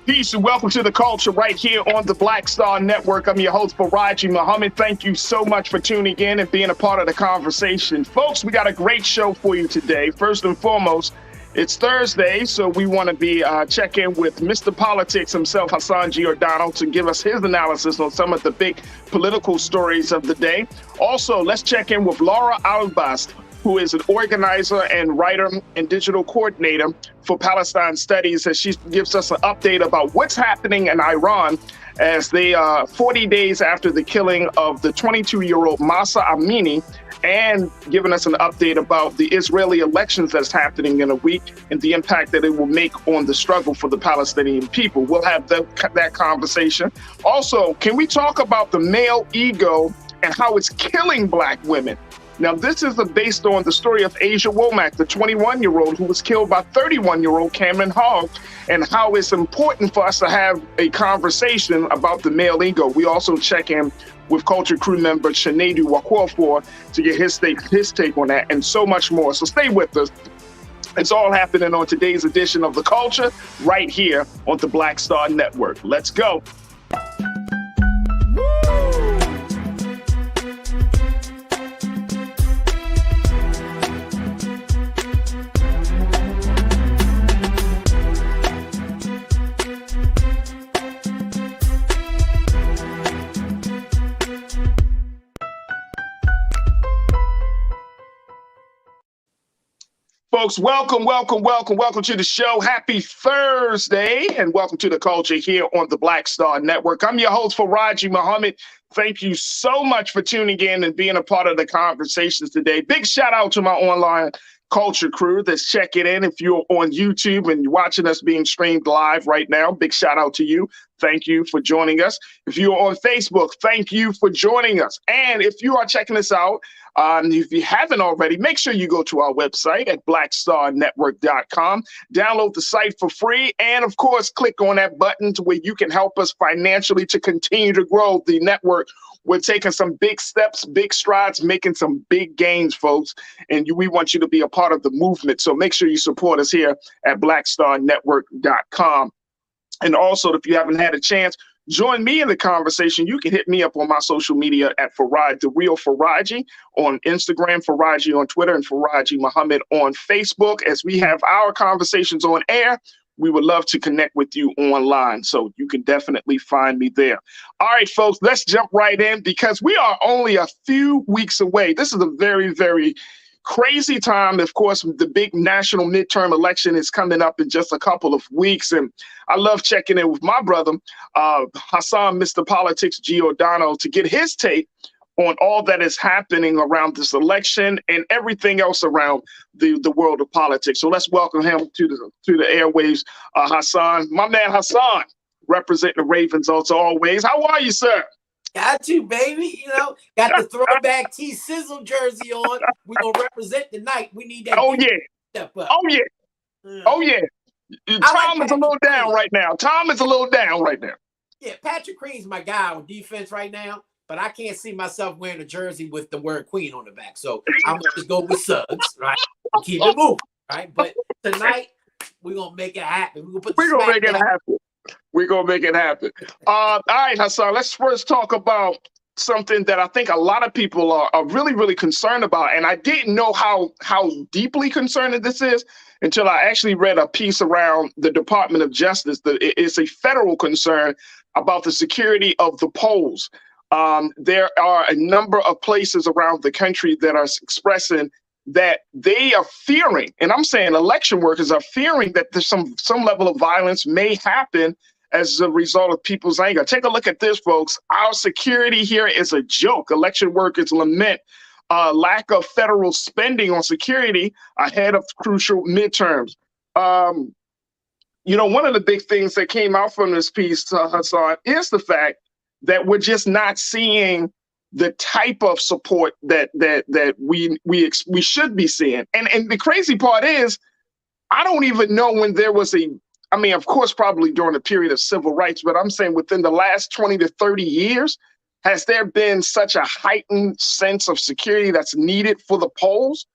Peace and welcome to the culture right here on the Black Star Network. I'm your host, Farajii Muhammad. Thank you so much for tuning in and being a part of the conversation. Folks, we got a great show for you today. First and foremost, it's Thursday, so we want to be checking with Mr. Politics himself, Hassan Giordano, to give us his analysis on some of the big political stories of the day. Also, let's check in with Laura Albast, who is an organizer and writer and digital coordinator for Palestine Studies, as she gives us an update about what's happening in Iran as they are 40 days after the killing of the 22-year-old Mahsa Amini, and giving us an update about the Israeli elections that's happening in a week and the impact that it will make on the struggle for the Palestinian people. We'll have that conversation. Also, can we talk about the male ego and how it's killing Black women? Now, this is based on the story of Asia Womack, the 21-year-old who was killed by 31-year-old Cameron Hogg, and how it's important for us to have a conversation about the male ego. We also check in with Culture Crew member Chinedu Wakanda to get his take on that, and so much more. So stay with us. It's all happening on today's edition of The Culture right here on the Black Star Network. Let's go. Folks, welcome to the show. Happy Thursday, and welcome to the culture here on the Black Star Network. I'm your host, Farajii Muhammad. Thank you so much for tuning in and being a part of the conversations today. Big shout out to my online culture crew that's checking in. If you're on YouTube and you're watching us being streamed live right now, big shout out to you. Thank you for joining us. If you're on Facebook, thank you for joining us. And if you are checking us out, if you haven't already, make sure you go to our website at blackstarnetwork.com, download the site for free, and of course, click on that button to where you can help us financially to continue to grow the network. We're taking some big steps, big strides, making some big gains, folks, and we want you to be a part of the movement. So make sure you support us here at blackstarnetwork.com. And also, if you haven't had a chance, join me in the conversation. You can hit me up on my social media at Faraj, the real Farajii on Instagram, Farajii on Twitter, and Farajii Muhammad on Facebook. As we have our conversations on air, we would love to connect with you online. So you can definitely find me there. All right, folks, let's jump right in because we are only a few weeks away. This is a very, very crazy time. Of course, the big national midterm election is coming up in just a couple of weeks. And I love checking in with my brother, Hassan, Mr. Politics Giordano, to get his take on all that is happening around this election and everything else around the world of politics. So let's welcome him to the airwaves. Hassan, my man Hassan, representing the Ravens also always. How are you, sir? Got you, baby. You know, got the throwback T-Sizzle jersey on. We're going to represent tonight. We need that. Oh, yeah. Step up. Oh, yeah. Oh, yeah. Tom is a little down right now. Yeah, Patrick Queen's my guy on defense right now, but I can't see myself wearing a jersey with the word Queen on the back. So I'm going to just go with Suggs, right? Keep it moving, right? But tonight, we're going to make it happen. We're going to make it happen. We're going to make it happen. All right, Hassan, let's first talk about something that I think a lot of people are really, really concerned about. And I didn't know how deeply concerning this is until I actually read a piece around the Department of Justice. It's a federal concern about the security of the polls. There are a number of places around the country that are expressing that they are fearing, and I'm saying election workers are fearing that there's some level of violence may happen as a result of people's anger. Take a look at this, folks. Our security here is a joke. Election workers lament lack of federal spending on security ahead of crucial midterms. One of the big things that came out from this piece, Hassan, is the fact that we're just not seeing the type of support that we should be seeing. And the crazy part is, I don't even know when there was of course, probably during a period of civil rights, but I'm saying within the last 20 to 30 years, has there been such a heightened sense of security that's needed for the polls?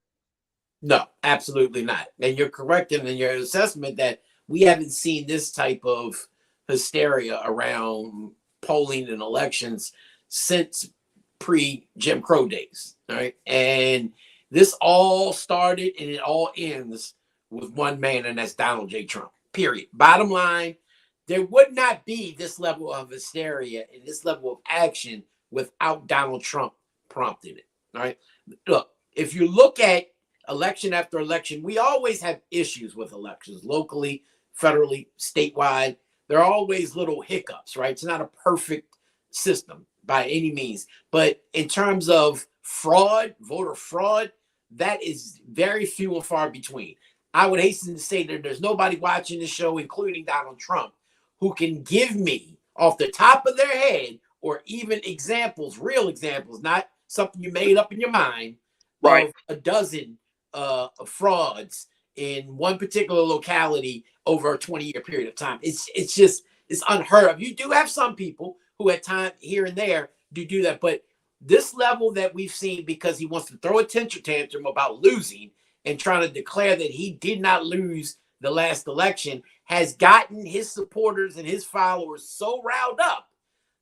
No, absolutely not. And you're correct in your assessment that we haven't seen this type of hysteria around polling and elections since pre-Jim Crow days, right? And this all started and it all ends with one man, and that's Donald J. Trump, period. Bottom line, there would not be this level of hysteria and this level of action without Donald Trump prompting it, right? Look, if you look at election after election, we always have issues with elections, locally, federally, statewide. There are always little hiccups, right? It's not a perfect system by any means. But in terms of fraud, voter fraud, that is very few and far between. I would hasten to say that there's nobody watching the show, including Donald Trump, who can give me off the top of their head or even examples, real examples, not something you made up in your mind, right, of a dozen frauds in one particular locality over a 20-year period of time. It's unheard of. You do have some people who at time here and there do that, but this level that we've seen, because he wants to throw a tantrum about losing and trying to declare that he did not lose the last election, has gotten his supporters and his followers so riled up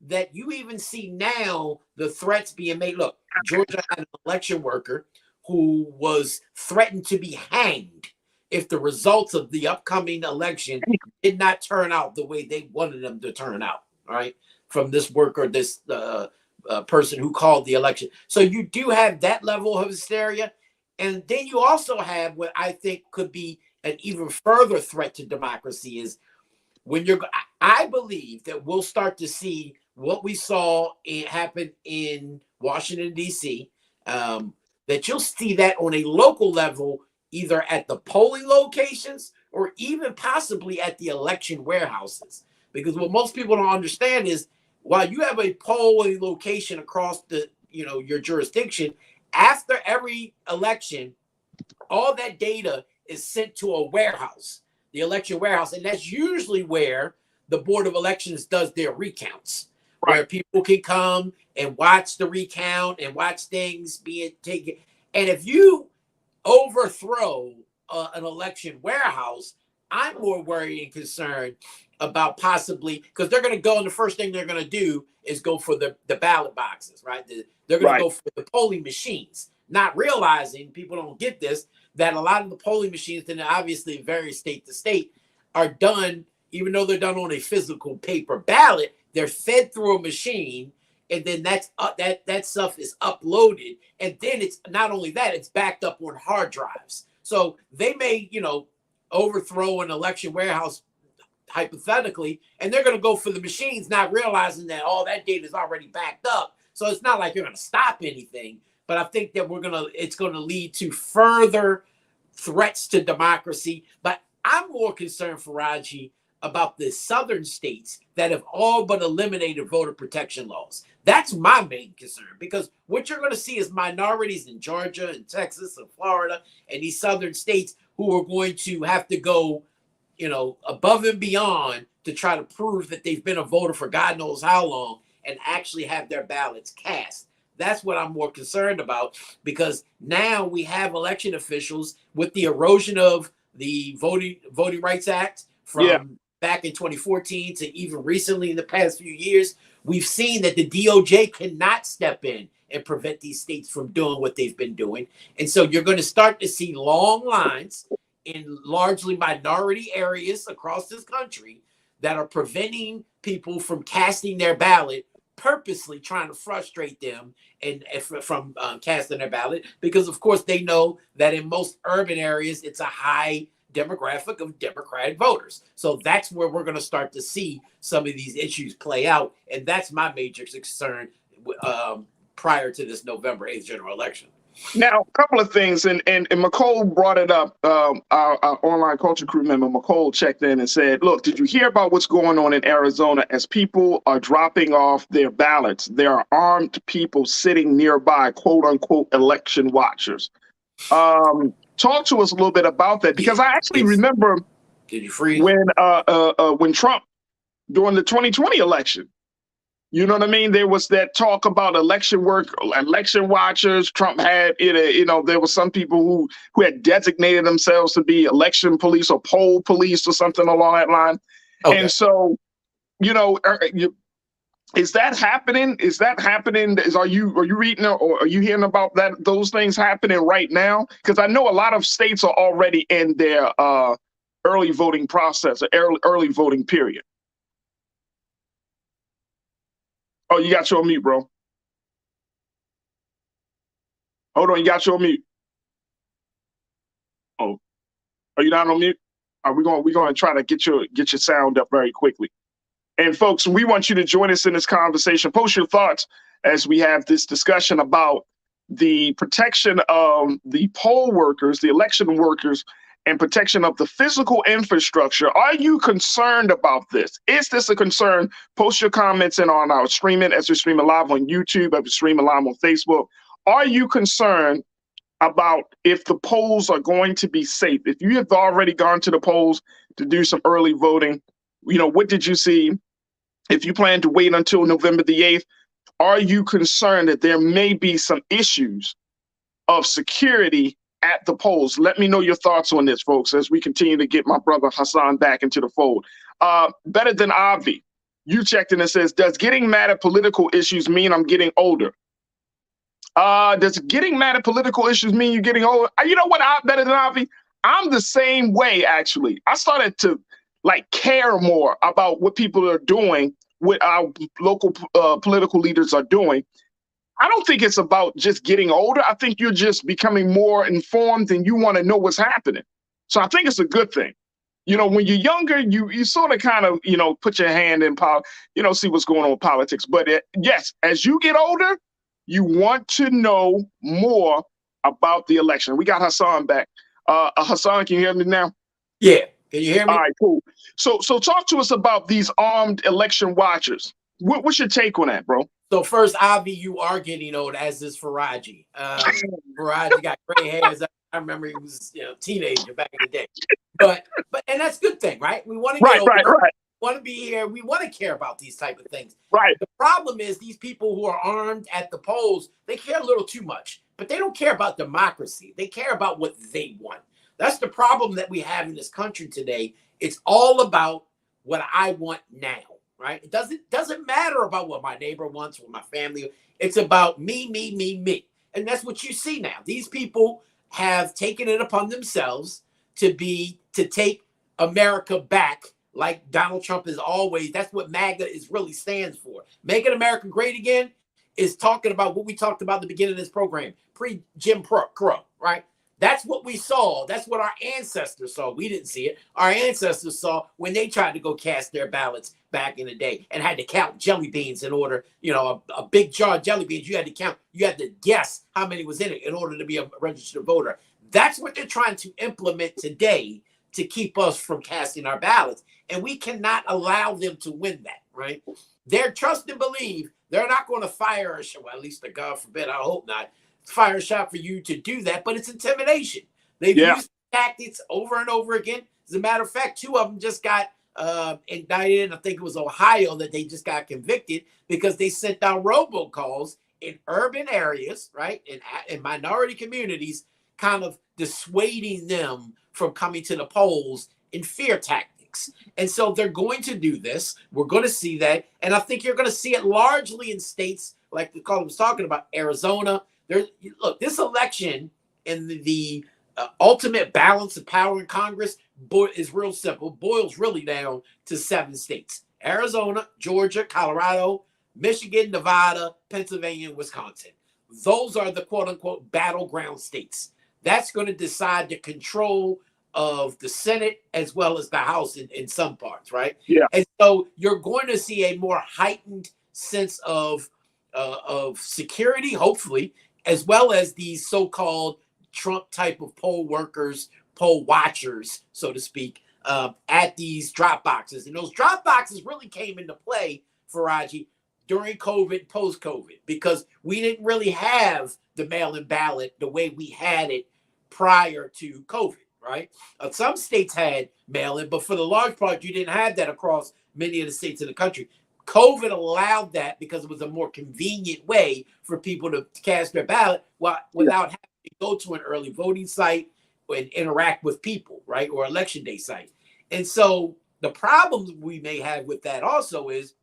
that you even see now the threats being made. Look, Georgia had an election worker who was threatened to be hanged if the results of the upcoming election did not turn out the way they wanted them to turn out, right? From this worker, this person who called the election. So you do have that level of hysteria. And then you also have what I think could be an even further threat to democracy is when I believe that we'll start to see what we saw happen in Washington, D.C., that you'll see that on a local level, either at the polling locations or even possibly at the election warehouses. Because what most people don't understand is while you have a polling location across your jurisdiction, after every election, all that data is sent to a warehouse, the election warehouse. And that's usually where the Board of Elections does their recounts, right, where people can come and watch the recount and watch things being taken. And if you overthrow an election warehouse, I'm more worried and concerned about possibly, because they're going to go and the first thing they're going to do is go for the ballot boxes, right? They're going to go for the polling machines, not realizing, people don't get this, that a lot of the polling machines, and obviously vary state to state, are done, even though they're done on a physical paper ballot, they're fed through a machine, and then that stuff is uploaded, and then it's not only that, it's backed up on hard drives. So they may, overthrow an election warehouse hypothetically, and they're going to go for the machines, not realizing that all that data is already backed up. So it's not like you're going to stop anything, but I think that it's going to lead to further threats to democracy. But I'm more concerned, Farajii, about the southern states that have all but eliminated voter protection laws. That's my main concern, because what you're going to see is minorities in Georgia and Texas and Florida and these southern states who are going to have to go, above and beyond to try to prove that they've been a voter for God knows how long and actually have their ballots cast. That's what I'm more concerned about, because now we have election officials with the erosion of the Voting Rights Act from back in 2014 to even recently in the past few years. We've seen that the DOJ cannot step in and prevent these states from doing what they've been doing. And so you're going to start to see long lines in largely minority areas across this country that are preventing people from casting their ballot, purposely trying to frustrate them and from casting their ballot, because of course they know that in most urban areas it's a high demographic of Democratic voters. So that's where we're going to start to see some of these issues play out, and that's my major concern prior to this November 8th general election. Now, a couple of things, and McCole brought it up. Our online culture crew member, McCole, checked in and said, look, did you hear about what's going on in Arizona? As people are dropping off their ballots, there are armed people sitting nearby, quote unquote, election watchers. Talk to us a little bit about that, because I actually remember when Trump, during the 2020 election, you know what I mean? There was that talk about election watchers. Trump had, there were some people who had designated themselves to be election police or poll police or something along that line. Okay. And so is that happening? Is that happening? Are you reading or are you hearing about those things happening right now? Because I know a lot of states are already in their early voting process, early voting period. Oh, you got your mute, bro. Hold on, you got your mute. Oh, are you not on mute? We're gonna try to get your sound up very quickly. And folks, we want you to join us in this conversation. Post your thoughts as we have this discussion about the protection of the poll workers, the election workers, and protection of the physical infrastructure. Are you concerned about this? Is this a concern? Post your comments in on our streaming as we're streaming live on YouTube, as we're streaming live on Facebook. Are you concerned about if the polls are going to be safe? If you have already gone to the polls to do some early voting, what did you see? If you plan to wait until November the 8th, are you concerned that there may be some issues of security at the polls? Let me know your thoughts on this, folks, as we continue to get my brother Hassan back into the fold. Better than Avi, you checked in and says, does getting mad at political issues mean I'm getting older? Does getting mad at political issues mean you're getting older? You know what, Better than Avi? I'm the same way, actually. I started to care more about what people are doing, what our local political leaders are doing. I don't think it's about just getting older. I think you're just becoming more informed and you want to know what's happening. So I think it's a good thing. When you're younger, you sort of kind of, put your hand in see what's going on with politics. But yes, as you get older, you want to know more about the election. We got Hassan back. Hassan, can you hear me now? Yeah. Can you hear me? All right, cool. So talk to us about these armed election watchers. What's your take on that, bro? So first, Avi, you are getting old, as is Farajii. Farajii got gray hairs. I remember he was, teenager back in the day. But and that's a good thing, right? We want to get older. Right. We want to be here. We want to care about these type of things. Right. The problem is these people who are armed at the polls, they care a little too much, but they don't care about democracy. They care about what they want. That's the problem that we have in this country today. It's all about what I want now, right? It doesn't matter about what my neighbor wants, what my family. It's about me, me, me, me. And that's what you see now. These people have taken it upon themselves to take America back, like Donald Trump is always. That's what MAGA really stands for. Making America great again is talking about what we talked about at the beginning of this program, pre-Jim Crow, right? That's what we saw. That's what our ancestors saw. We didn't see it. Our ancestors saw when they tried to go cast their ballots back in the day and had to count jelly beans in order, a big jar of jelly beans. You had to count. You had to guess how many was in it in order to be a registered voter. That's what they're trying to implement today to keep us from casting our ballots. And we cannot allow them to win that, right? They're trust and believe. They're not going to fire us. Well, at least, God forbid, I hope not. Fire a shot for you to do that, but it's intimidation. They've used tactics over and over again. As a matter of fact, 2 of them just got indicted. I think it was Ohio that they just got convicted because they sent out robocalls in urban areas, right, in minority communities, kind of dissuading them from coming to the polls in fear tactics. And so they're going to do this. We're going to see that, and I think you're going to see it largely in states like the caller was talking about, Arizona. Look, this election and the ultimate balance of power in Congress is real simple. Boils really down to 7 states: Arizona, Georgia, Colorado, Michigan, Nevada, Pennsylvania, and Wisconsin. Those are the quote unquote battleground states. That's going to decide the control of the Senate as well as the House in some parts, right? Yeah. And so you're going to see a more heightened sense of security, hopefully, as well as these so-called Trump type of poll workers, poll watchers, so to speak, at these drop boxes. And those drop boxes really came into play, Farajii, during COVID, post-COVID, because we didn't really have the mail-in ballot the way we had it prior to COVID, right? Some states had mail-in, but for the large part, you didn't have that across many of the states in the country. COVID allowed that because it was a more convenient way for people to cast their ballot without having to go to an early voting site and interact with people, right? Or election day site. And so The problem we may have with that also is,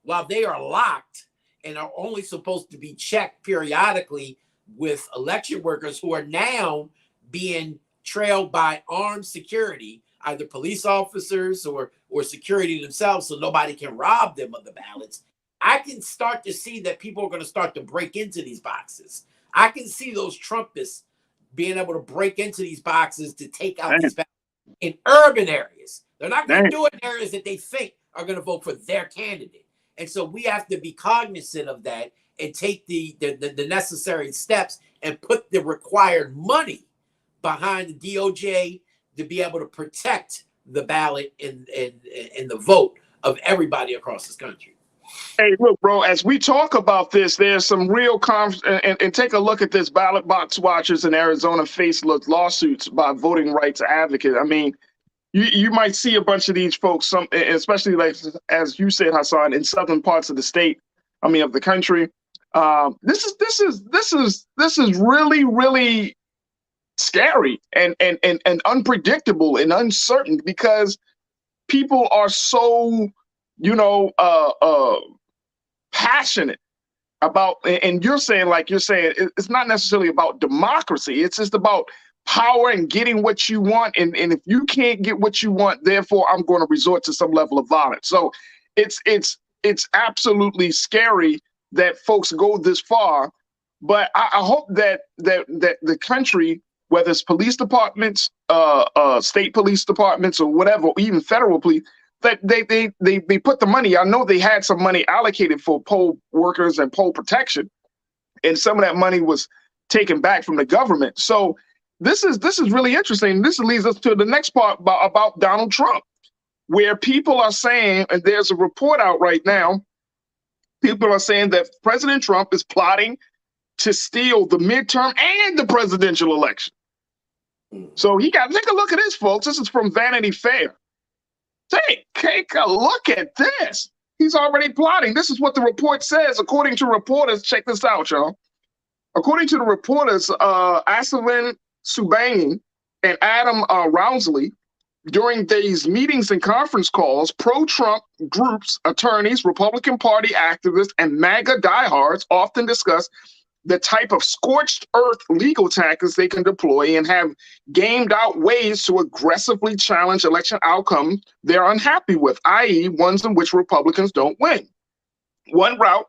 while they are locked and are only supposed to be checked periodically with election workers who are now being trailed by armed security, either police officers or security themselves, so nobody can rob them of the ballots. I can start to see that people are going to start to break into these boxes. I can see those Trumpists being able to break into these boxes to take out these ballots in urban areas. They're not going to do it in areas that they think are going to vote for their candidate. And so we have to be cognizant of that and take the necessary steps and put the required money behind the DOJ to be able to protect the ballot and the vote of everybody across this country. Hey, look, bro, as we talk about this, there's some real and take a look at this. Ballot box watchers in Arizona face lawsuits by voting rights advocates. I mean, you might see a bunch of these folks, some especially like as you said, Hassan, in southern parts of the state. I mean, of the country. This is really, really scary and unpredictable and uncertain, because people are so, passionate about, and you're saying it's not necessarily about democracy. It's just about power and getting what you want. And if you can't get what you want, therefore I'm going to resort to some level of violence. So it's absolutely scary that folks go this far. But I hope that the country, whether it's police departments, state police departments, or whatever, or even federal police, that they put the money. I know they had some money allocated for poll workers and poll protection, and some of that money was taken back from the government. So this is really interesting. This leads us to the next part about Donald Trump, where people are saying, and there's a report out right now, people are saying that President Trump is plotting to steal the midterm and the presidential election. So take a look at this, folks. This is from Vanity Fair. Take a look at this. He's already plotting. This is what the report says. According to reporters, check this out, y'all. According to the reporters, Asavin Subbangi and Adam Rounsley, during these meetings and conference calls, pro-Trump groups, attorneys, Republican Party activists, and MAGA diehards often discuss the type of scorched earth legal tactics they can deploy, and have gamed out ways to aggressively challenge election outcomes they're unhappy with, i.e. ones in which Republicans don't win. One route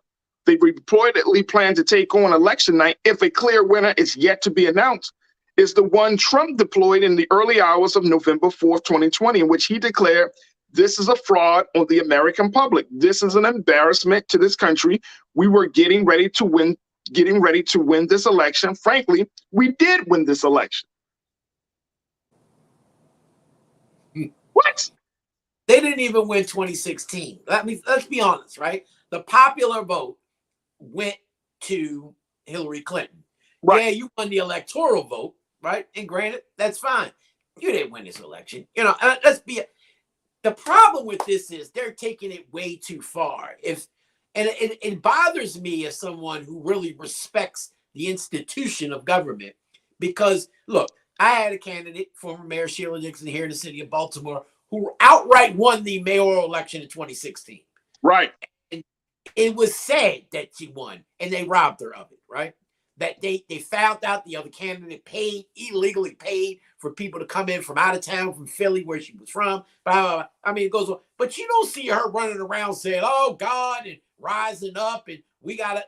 they reportedly plan to take on election night, if a clear winner is yet to be announced, is the one Trump deployed in the early hours of November 4th, 2020, in which he declared, "This is a fraud on the American public. This is an embarrassment to this country. We were getting ready to win this election. Frankly, we did win this election." What? They didn't even win 2016. Let's be honest, right? The popular vote went to Hillary Clinton. Right. Yeah, you won the electoral vote, right? And granted, that's fine. You didn't win this election. The problem with this is they're taking it way too far. And it bothers me as someone who really respects the institution of government, because look, I had a candidate, former Mayor Sheila Dixon here in the city of Baltimore, who outright won the mayoral election in 2016. Right. And it was said that she won, and they robbed her of it, right? That they found out the other candidate illegally paid for people to come in from out of town, from Philly, where she was from. I mean, it goes on. But you don't see her running around saying, "Oh God," and rising up, and we gotta,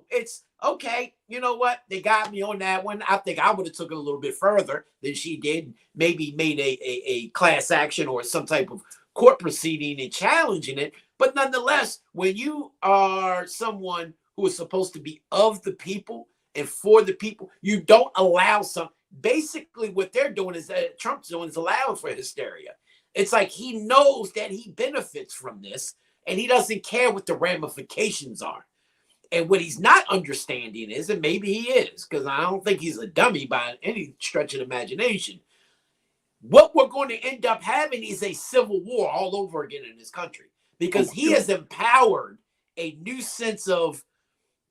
it's okay. You know what? They got me on that one. I think I would have took it a little bit further than she did. Maybe made a class action or some type of court proceeding and challenging it. But nonetheless, when you are someone who is supposed to be of the people and for the people, you don't allow basically what they're doing is that Trump's doing is allowing for hysteria. It's like he knows that he benefits from this, and he doesn't care what the ramifications are. And what he's not understanding is, and maybe he is, because I don't think he's a dummy by any stretch of imagination, what we're going to end up having is a civil war all over again in this country, because he has empowered a new sense of,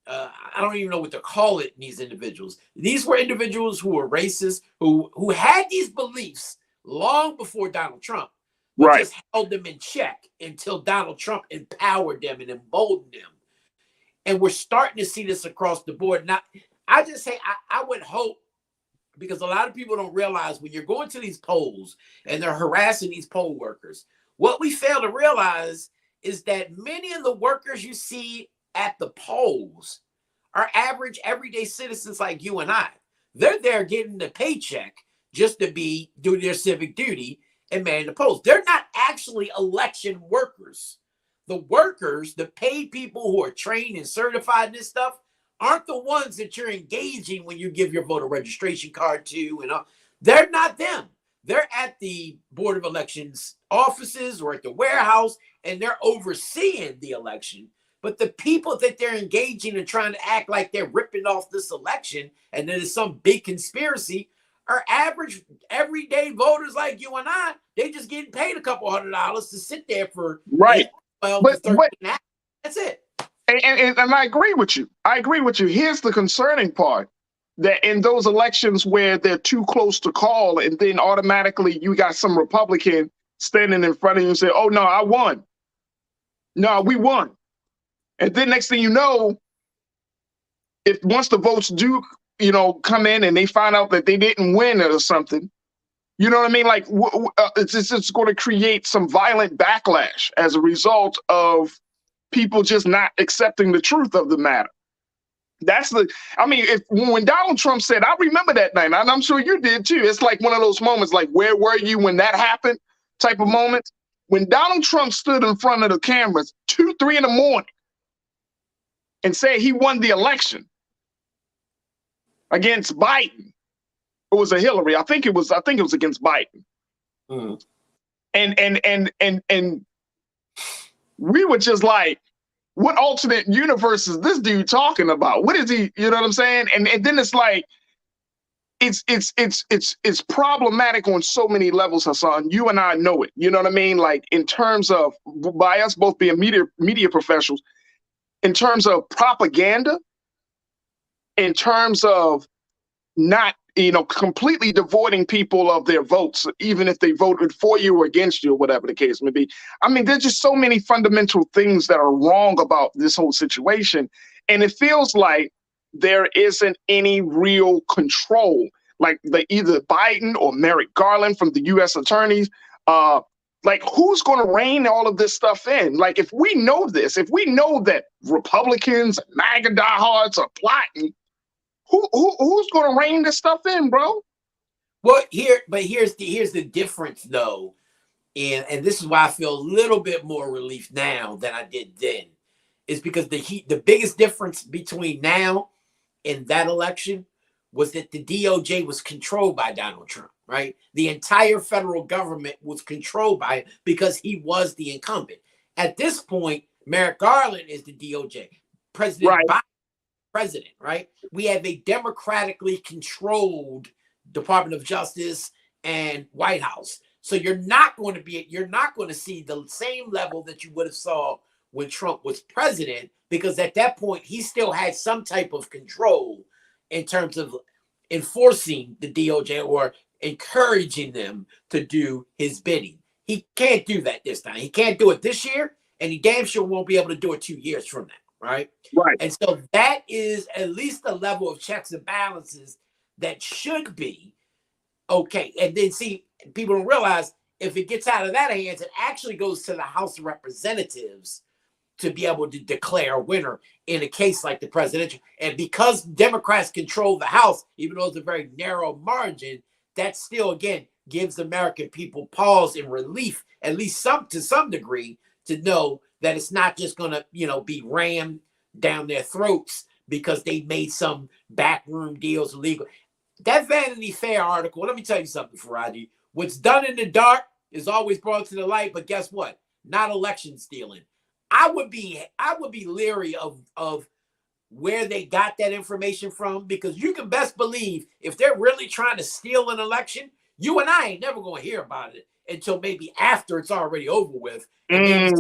I don't even know what to call it in these individuals. These were individuals who were racist, who had these beliefs long before Donald Trump. but Right. just held them in check until Donald Trump empowered them and emboldened them. And we're starting to see this across the board. Now, I just say I would hope, because a lot of people don't realize when you're going to these polls and they're harassing these poll workers, what we fail to realize is that many of the workers you see at the polls are average, everyday citizens like you and I. They're there getting the paycheck just to do their civic duty and man the polls. They're not actually election workers. The workers, the paid people who are trained and certified in this stuff, aren't the ones that you're engaging when you give your voter registration card to. And they're not them. They're at the Board of Elections offices or at the warehouse, and they're overseeing the election. But the people that they're engaging and trying to act like they're ripping off this election and that it's some big conspiracy are average, everyday voters like you and I. They just getting paid a couple $100 to sit there for 12 to 13 hours. That's it. And I agree with you. I agree with you. Here's the concerning part, that in those elections where they're too close to call, and then automatically you got some Republican standing in front of you and say, oh, no, I won. No, we won. And then next thing you know, if once the votes do, come in and they find out that they didn't win or something, you know what I mean? Like it's going to create some violent backlash as a result of people just not accepting the truth of the matter. When Donald Trump said, I remember that night, and I'm sure you did too. It's like one of those moments, like, where were you when that happened type of moment. When Donald Trump stood in front of the cameras 2, 3 in the morning and said he won the election against Biden. It was a Hillary. I think it was against Biden. Mm. And we were just like, what alternate universe is this dude talking about? What is he? You know what I'm saying? And then it's like, it's problematic on so many levels, Hassan. You and I know it. You know what I mean? Like, in terms of, by us both being media professionals, in terms of propaganda, in terms of not, completely devoiding people of their votes, even if they voted for you or against you or whatever the case may be. I mean, there's just so many fundamental things that are wrong about this whole situation. And it feels like there isn't any real control, like either Biden or Merrick Garland from the U.S. attorneys, like, who's going to rein all of this stuff in? Like, if we know this, if we know that Republicans and MAGA diehards are plotting, who's going to rein this stuff in, bro? Well, here's the difference, though, and this is why I feel a little bit more relief now than I did then, is because the biggest difference between now and that election was that the DOJ was controlled by Donald Trump, right? The entire federal government was controlled by him because he was the incumbent. At this point, Merrick Garland is the DOJ. President Biden, president, right? We have a democratically controlled Department of Justice and White House. So you're not going to see the same level that you would have saw when Trump was president, because at that point he still had some type of control in terms of enforcing the DOJ or encouraging them to do his bidding. He can't do that this time. He can't do it this year, and he damn sure won't be able to do it 2 years from now, right? Right. And so that is at least the level of checks and balances that should be okay. And then, see, people don't realize, if it gets out of that hands, it actually goes to the House of Representatives to be able to declare a winner in a case like the presidential. And because Democrats control the House, even though it's a very narrow margin, that still, again, gives American people pause and relief, at least to some degree, to know that it's not just going to, be rammed down their throats because they made some backroom deals illegal. That Vanity Fair article, let me tell you something, Farajii. What's done in the dark is always brought to the light, but guess what? Not election stealing. I would be leery of where they got that information from, because you can best believe if they're really trying to steal an election, you and I ain't never going to hear about it until maybe after it's already over with, and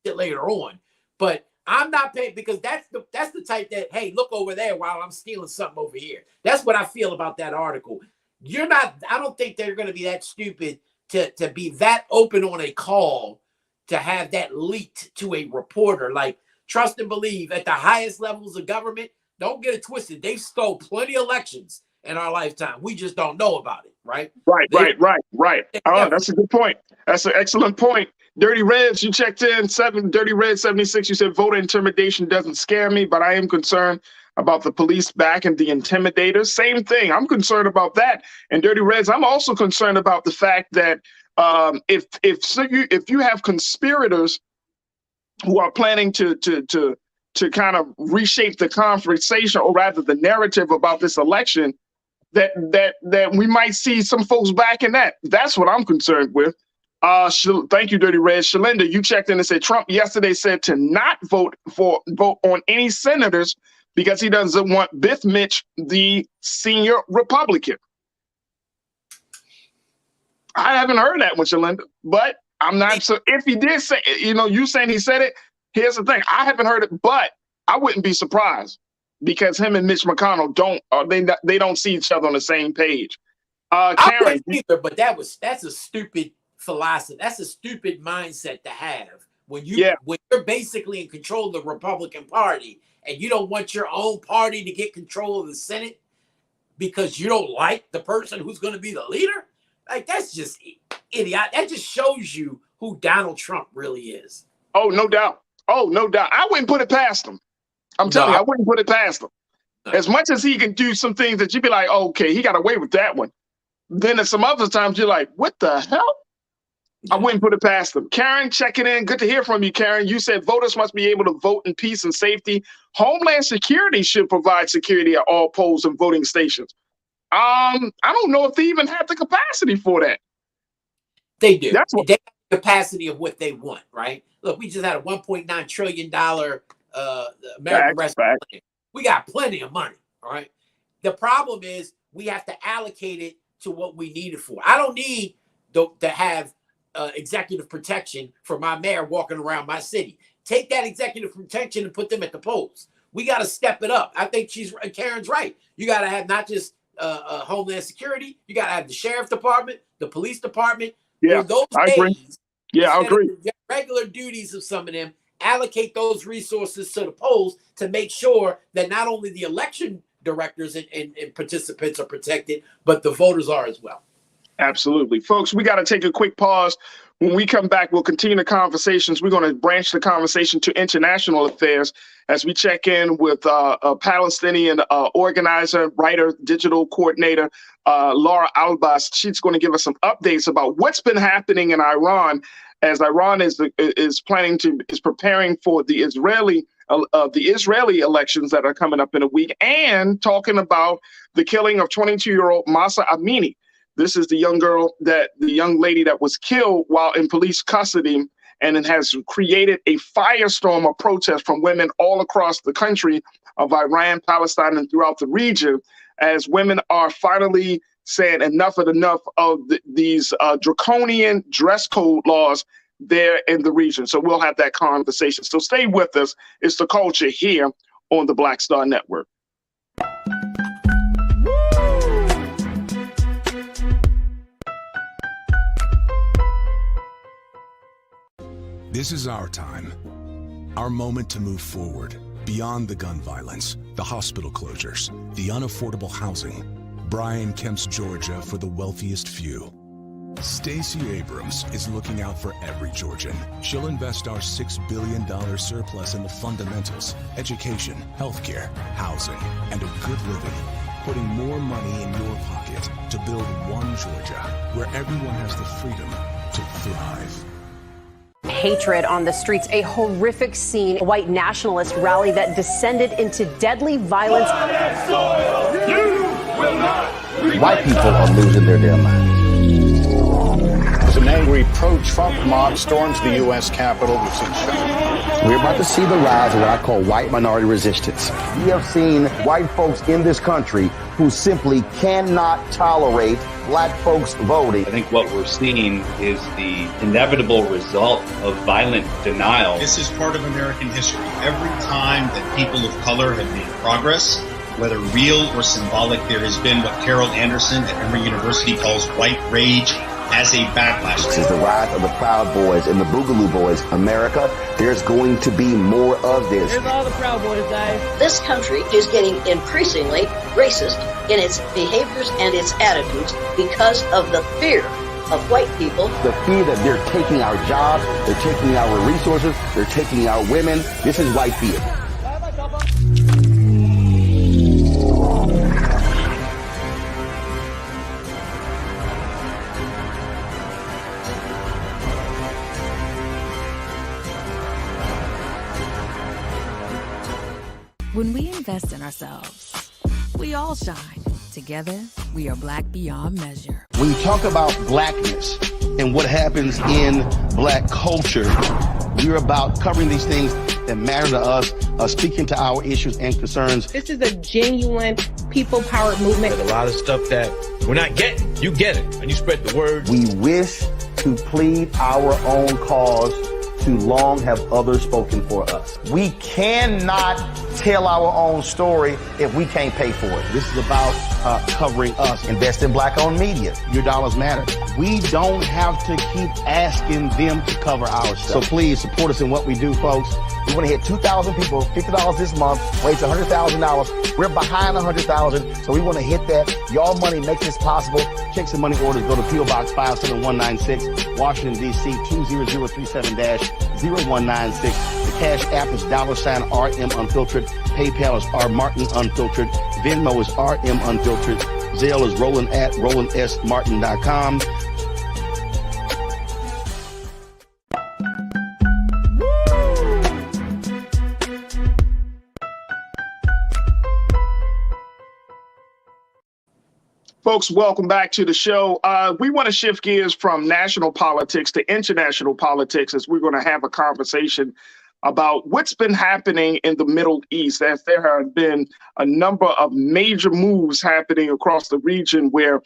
maybe later on. But I'm not paying, because that's the type that, hey, look over there while I'm stealing something over here. That's what I feel about that article. I don't think they're going to be that stupid to be that open on a call, to have that leaked to a reporter. Like, trust and believe, at the highest levels of government, don't get it twisted. They've stole plenty of elections in our lifetime. We just don't know about it, right? Right. Oh, that's a good point. That's an excellent point. Dirty Reds, you checked in. Dirty Red 76. You said voter intimidation doesn't scare me, but I am concerned about the police back and the intimidators. Same thing. I'm concerned about that. And Dirty Reds, I'm also concerned about the fact that if you have conspirators who are planning to kind of reshape the conversation, or rather the narrative about this election, that we might see some folks back in that. That's what I'm concerned with. Thank you, Dirty Red. Shalinda, you checked in and said Trump yesterday said to not vote on any senators because he doesn't want Biff Mitch, the senior Republican. I haven't heard that one, Shalinda, but I'm not so. If he did say, you saying he said it. Here's the thing: I haven't heard it, but I wouldn't be surprised because him and Mitch McConnell they don't see each other on the same page. Karen, I wouldn't either, but that's a stupid philosophy. That's a stupid mindset to have when you're basically in control of the Republican Party and you don't want your own party to get control of the Senate because you don't like the person who's going to be the leader. Like, that's just idiot. That just shows you who Donald Trump really is. Oh, no doubt. I wouldn't put it past him. I'm telling you, I wouldn't put it past him. No. As much as he can do some things that you'd be like, oh, okay, he got away with that one. Then at some other times you're like, what the hell? I wouldn't put it past them. Karen, checking in. Good to hear from you, Karen. You said voters must be able to vote in peace and safety. Homeland Security should provide security at all polls and voting stations. I don't know if they even have the capacity for that. They do. They have the capacity of what they want, right? Look, we just had a $1.9 trillion American Rescue Plan. We got plenty of money, all right? The problem is we have to allocate it to what we need it for. I don't need to have executive protection for my mayor walking around my city. Take that executive protection and put them at the polls. We got to step it up. I think Karen's right. You got to have not just Homeland Security. You got to have the sheriff department, the police department. Yeah, those I agree. Yeah, I agree. Regular duties of some of them, allocate those resources to the polls to make sure that not only the election directors and participants are protected, but the voters are as well. Absolutely. Folks, we got to take a quick pause. When we come back, we'll continue the conversations. We're going to branch the conversation to international affairs as we check in with a Palestinian organizer, writer, digital coordinator, Laura Albas. She's going to give us some updates about what's been happening in Iran, as Iran is preparing for the Israeli elections that are coming up in a week, and talking about the killing of 22-year-old Mahsa Amini. This is the young lady that was killed while in police custody, and it has created a firestorm of protest from women all across the country of Iran, Palestine, and throughout the region, as women are finally saying enough of these draconian dress code laws there in the region. So we'll have that conversation. So stay with us. It's The Culture here on the Black Star Network. This is our time, our moment to move forward, beyond the gun violence, the hospital closures, the unaffordable housing. Brian Kemp's Georgia for the wealthiest few. Stacey Abrams is looking out for every Georgian. She'll invest our $6 billion surplus in the fundamentals, education, healthcare, housing, and a good living, putting more money in your pocket to build one Georgia where everyone has the freedom to thrive. Hatred on the streets, a horrific scene, a white nationalist rally that descended into deadly violence. White people are losing their damn minds. An angry pro-Trump mob storms the U.S. Capitol. We're about to see the rise of what I call white minority resistance. We have seen white folks in this country who simply cannot tolerate black folks voting. I think what we're seeing is the inevitable result of violent denial. This is part of American history. Every time that people of color have made progress, whether real or symbolic, there has been what Carol Anderson at Emory University calls white rage as a backlash. This is the rise of the Proud Boys and the Boogaloo Boys. America, there's going to be more of this. Here's all the Proud Boys, guys. This country is getting increasingly racist in its behaviors and its attitudes because of the fear of white people. The fear that they're taking our jobs, they're taking our resources, they're taking our women. This is white fear. When we invest in ourselves, we all shine. Together, we are black beyond measure. When you talk about blackness and what happens in black culture, we're about covering these things that matter to us, speaking to our issues and concerns. This is a genuine people-powered movement. There's a lot of stuff that we're not getting. You get it, and you spread the word. We wish to plead our own cause. Too long have others spoken for us. We cannot tell our own story if we can't pay for it. This is about covering us. Invest in black-owned media. Your dollars matter. We don't have to keep asking them to cover our stuff. So please support us in what we do, folks. We want to hit 2,000 people, $50 this month, raise $100,000. We're behind 100,000, so we want to hit that. Y'all money makes this possible. Check some money orders. Go to P.O. Box 57196, Washington, D.C. 20037-0196. The Cash App is $RM Unfiltered. PayPal is R Martin Unfiltered. Venmo is RM Unfiltered. Zelle is roland@rolandsmartin.com. Folks, welcome back to the show. We want to shift gears from national politics to international politics as we're going to have a conversation about what's been happening in the Middle East, as there have been a number of major moves happening across the region where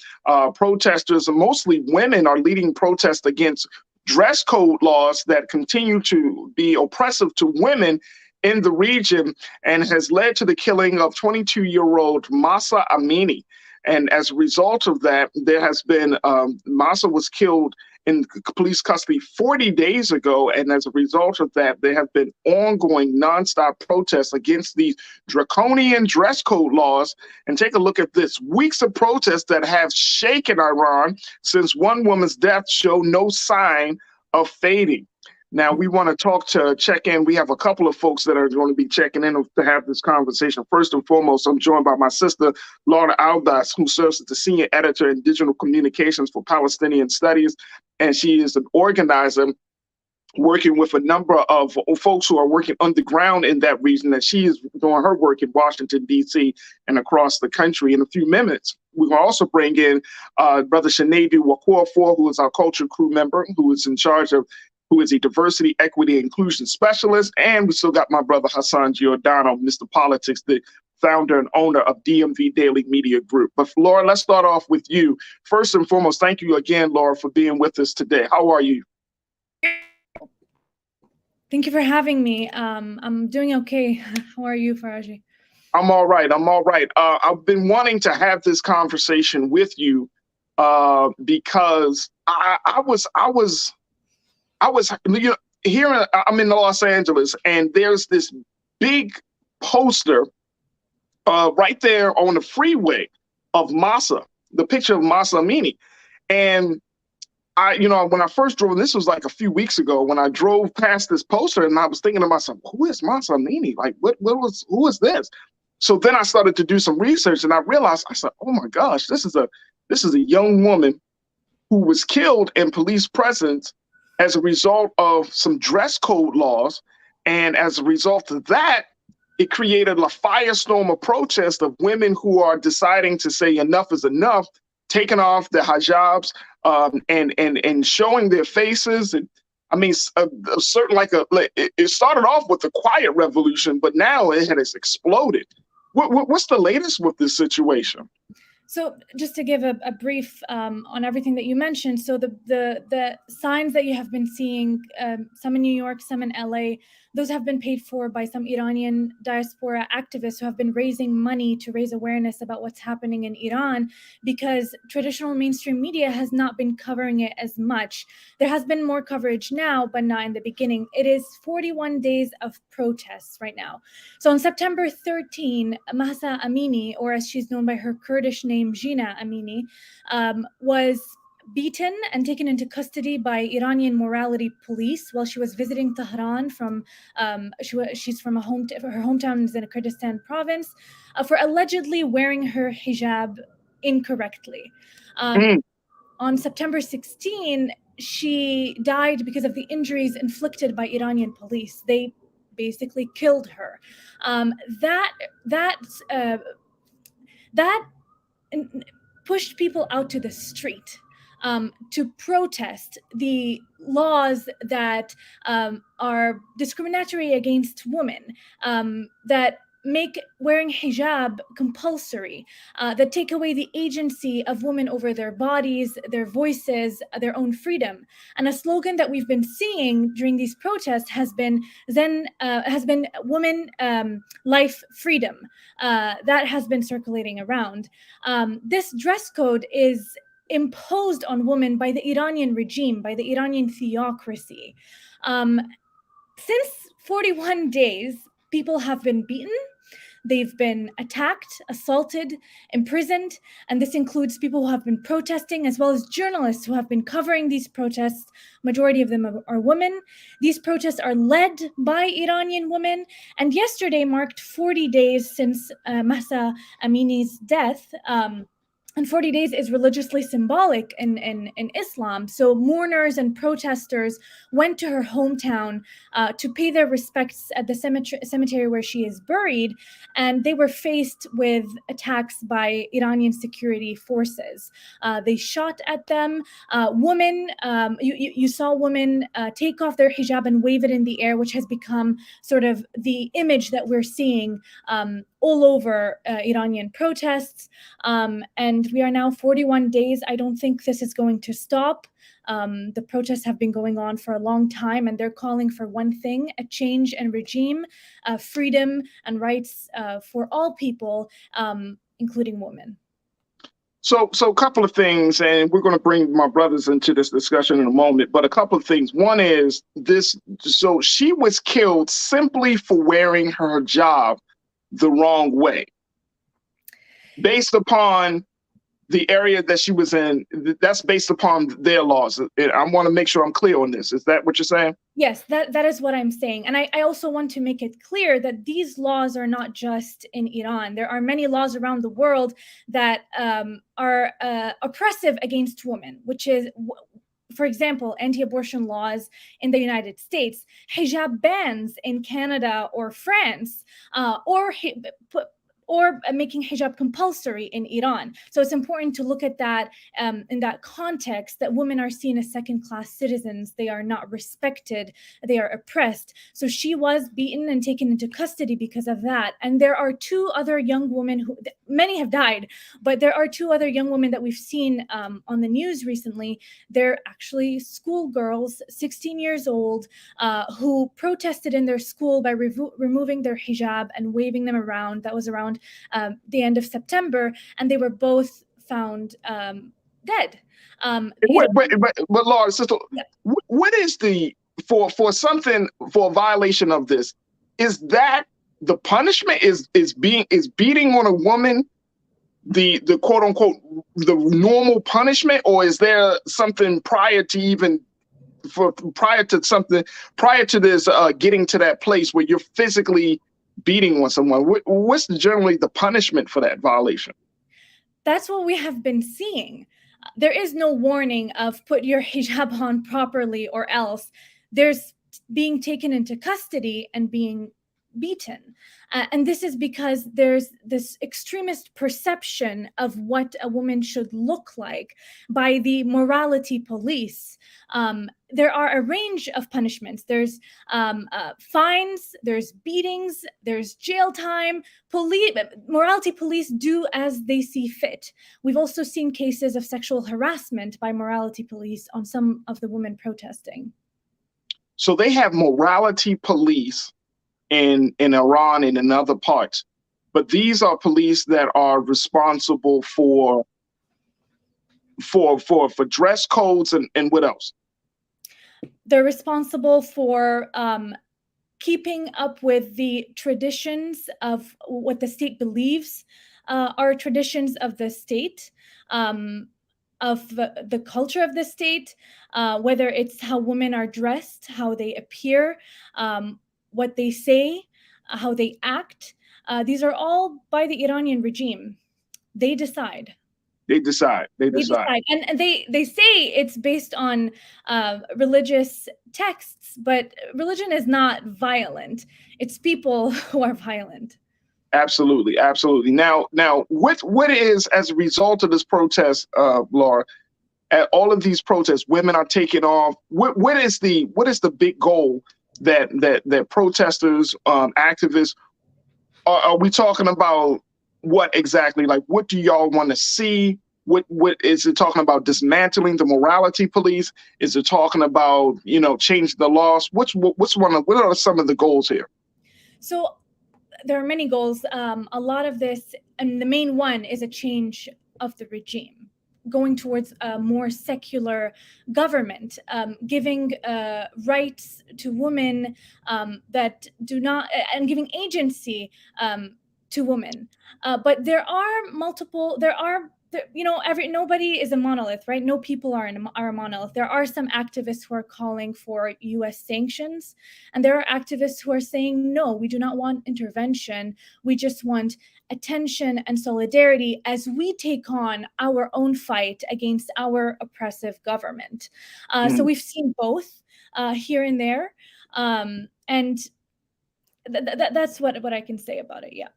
protesters, and mostly women, are leading protests against dress code laws that continue to be oppressive to women in the region and has led to the killing of 22-year-old Mahsa Amini. And as a result of that, there has been, Mahsa was killed in police custody 40 days ago. And as a result of that, there have been ongoing nonstop protests against these draconian dress code laws. And take a look at this: weeks of protests that have shaken Iran since one woman's death show no sign of fading. Now, we want to check in. We have a couple of folks that are going to be checking in to have this conversation. First and foremost, I'm joined by my sister, Laura Aldas, who serves as the senior editor in digital communications for Palestinian Studies. And she is an organizer working with a number of folks who are working underground in that region. And she is doing her work in Washington, D.C. and across the country. In a few minutes, we will also bring in Brother Shanabi Wakanda, who is our culture crew member, who is in charge of who is a diversity, equity, inclusion specialist. And we still got my brother Hassan Giordano, Mr. Politics, the founder and owner of DMV Daily Media Group. But Laura, let's start off with you. First and foremost, thank you again, Laura, for being with us today. How are you? Thank you for having me. I'm doing okay. How are you, Farajii? I'm all right. I've been wanting to have this conversation with you because I was here. I'm in Los Angeles, and there's this big poster right there on the freeway of Mahsa, the picture of Mahsa Amini. And when I first drove, this was like a few weeks ago, when I drove past this poster, and I was thinking to myself, who is Mahsa Amini? Like, who is this? So then I started to do some research, and I realized, I said, oh my gosh, this is a young woman who was killed in police presence as a result of some dress code laws. And as a result of that, it created a firestorm of protest of women who are deciding to say enough is enough, taking off their hijabs and showing their faces. And I mean, it started off with a quiet revolution, but now it has exploded. What's the latest with this situation? So just to give a brief on everything that you mentioned, so the signs that you have been seeing, some in New York, some in LA, those have been paid for by some Iranian diaspora activists who have been raising money to raise awareness about what's happening in Iran, because traditional mainstream media has not been covering it as much. There has been more coverage now, but not in the beginning. It is 41 days of protests right now. So on September 13, Mahsa Amini, or as she's known by her Kurdish name, Jina Amini, was beaten and taken into custody by Iranian morality police while she was visiting Tehran from she's from her hometown is in a Kurdistan province, for allegedly wearing her hijab incorrectly. On September 16, she died because of the injuries inflicted by Iranian police. They basically killed her. That pushed people out to the street to protest the laws that are discriminatory against women, that make wearing hijab compulsory, that take away the agency of women over their bodies, their voices, their own freedom. And a slogan that we've been seeing during these protests has been women, life, freedom. That has been circulating around. This dress code is imposed on women by the Iranian regime, by the Iranian theocracy. Since 41 days, people have been beaten. They've been attacked, assaulted, imprisoned, and this includes people who have been protesting, as well as journalists who have been covering these protests. Majority of them are women. These protests are led by Iranian women, and yesterday marked 40 days since Mahsa Amini's death. And 40 days is religiously symbolic in Islam. So mourners and protesters went to her hometown to pay their respects at the cemetery where she is buried, and they were faced with attacks by Iranian security forces. They shot at them. You saw women take off their hijab and wave it in the air, which has become sort of the image that we're seeing all over Iranian protests. And we are now 41 days. I don't think this is going to stop. The protests have been going on for a long time, and they're calling for one thing: a change in regime, freedom and rights for all people, including women. So a couple of things, and we're going to bring my brothers into this discussion in a moment, but a couple of things. One is this: so she was killed simply for wearing her hijab the wrong way, based upon the area that she was in. That's based upon their laws. I want to make sure I'm clear on this. Is that what you're saying? Yes, that is what I'm saying. And I also want to make it clear that these laws are not just in Iran. There are many laws around the world that are oppressive against women, which is, for example, anti-abortion laws in the United States, hijab bans in Canada or France, or making hijab compulsory in Iran. So it's important to look at that in that context, that women are seen as second-class citizens. They are not respected. They are oppressed. So she was beaten and taken into custody because of that. And there are two other young women who, many have died, but there are two other young women that we've seen on the news recently. They're actually schoolgirls, 16 years old, who protested in their school by removing their hijab and waving them around. That was around the end of September, and they were both found dead. But Laura, sister, yeah. What is the for a violation of this? Is that the punishment? Is beating on a woman the quote unquote the normal punishment, or is there something prior to this getting to that place where you're physically beating on someone? What's generally the punishment for that violation? That's what we have been seeing. There is no warning of put your hijab on properly or else. There's being taken into custody and being beaten. And this is because there's this extremist perception of what a woman should look like by the morality police. There are a range of punishments. There's fines, there's beatings, there's jail time. Morality police do as they see fit. We've also seen cases of sexual harassment by morality police on some of the women protesting. So they have morality police in Iran and in other parts. But these are police that are responsible for dress codes and what else? They're responsible for keeping up with the traditions of what the state believes are traditions of the state, of the culture of the state, whether it's how women are dressed, how they appear, what they say, how they act. These are all by the Iranian regime. They decide. They decide. And they say it's based on religious texts, but religion is not violent. It's people who are violent. Absolutely. Now, what is, as a result of this protest, Laura, at all of these protests, women are taking off. What is the big goal that protesters, activists, are we talking about? What exactly? Like, what do y'all want to see? What is it talking about? Dismantling the morality police? Is it talking about, change the laws? What are some of the goals here? So there are many goals. A lot of this, and the main one is a change of the regime, going towards a more secular government, giving rights to women that do not, and giving agency to women. But there are nobody is a monolith, right? No people are a monolith. There are some activists who are calling for U.S. sanctions, and there are activists who are saying, no, we do not want intervention. We just want attention and solidarity as we take on our own fight against our oppressive government. So we've seen both here and there, and that's what I can say about it. Yeah.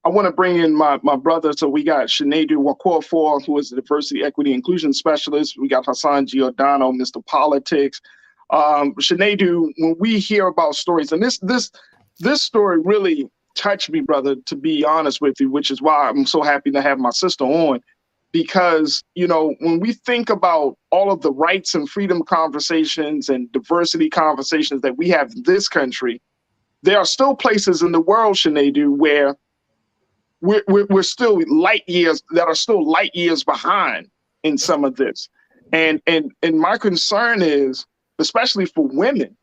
I want to bring in my brother. So we got Wakanda Forever, who is the Diversity, Equity, Inclusion Specialist. We got Hassan Giordano, Mr. Politics. Sinedu, when we hear about stories, and this story really touched me, brother, to be honest with you, which is why I'm so happy to have my sister on, because, when we think about all of the rights and freedom conversations and diversity conversations that we have in this country, there are still places in the world, Sinedu, where we're still light years behind in some of this. And my concern is, especially for women,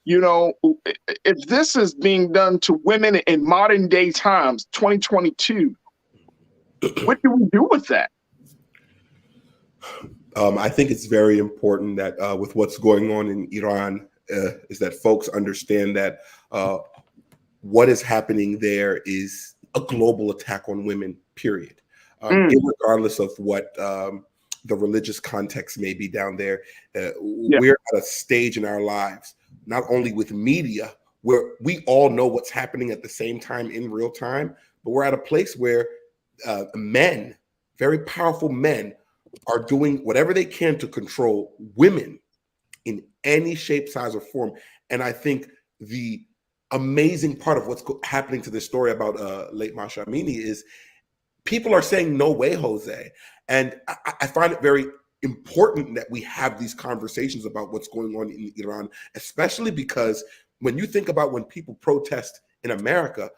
if this is being done to women in modern day times, 2022, what do we do with that? I think it's very important that with what's going on in Iran, is that folks understand that what is happening there is a global attack on women, period. Regardless of what the religious context may be down there, we're at a stage in our lives, not only with media, where we all know what's happening at the same time in real time, but we're at a place where men, very powerful men, are doing whatever they can to control women in any shape, size, or form. And I think the amazing part of what's happening to this story about late Masha Amini is people are saying, no way, Jose. And I find it very important that we have these conversations about what's going on in Iran, especially because when you think about when people protest in America,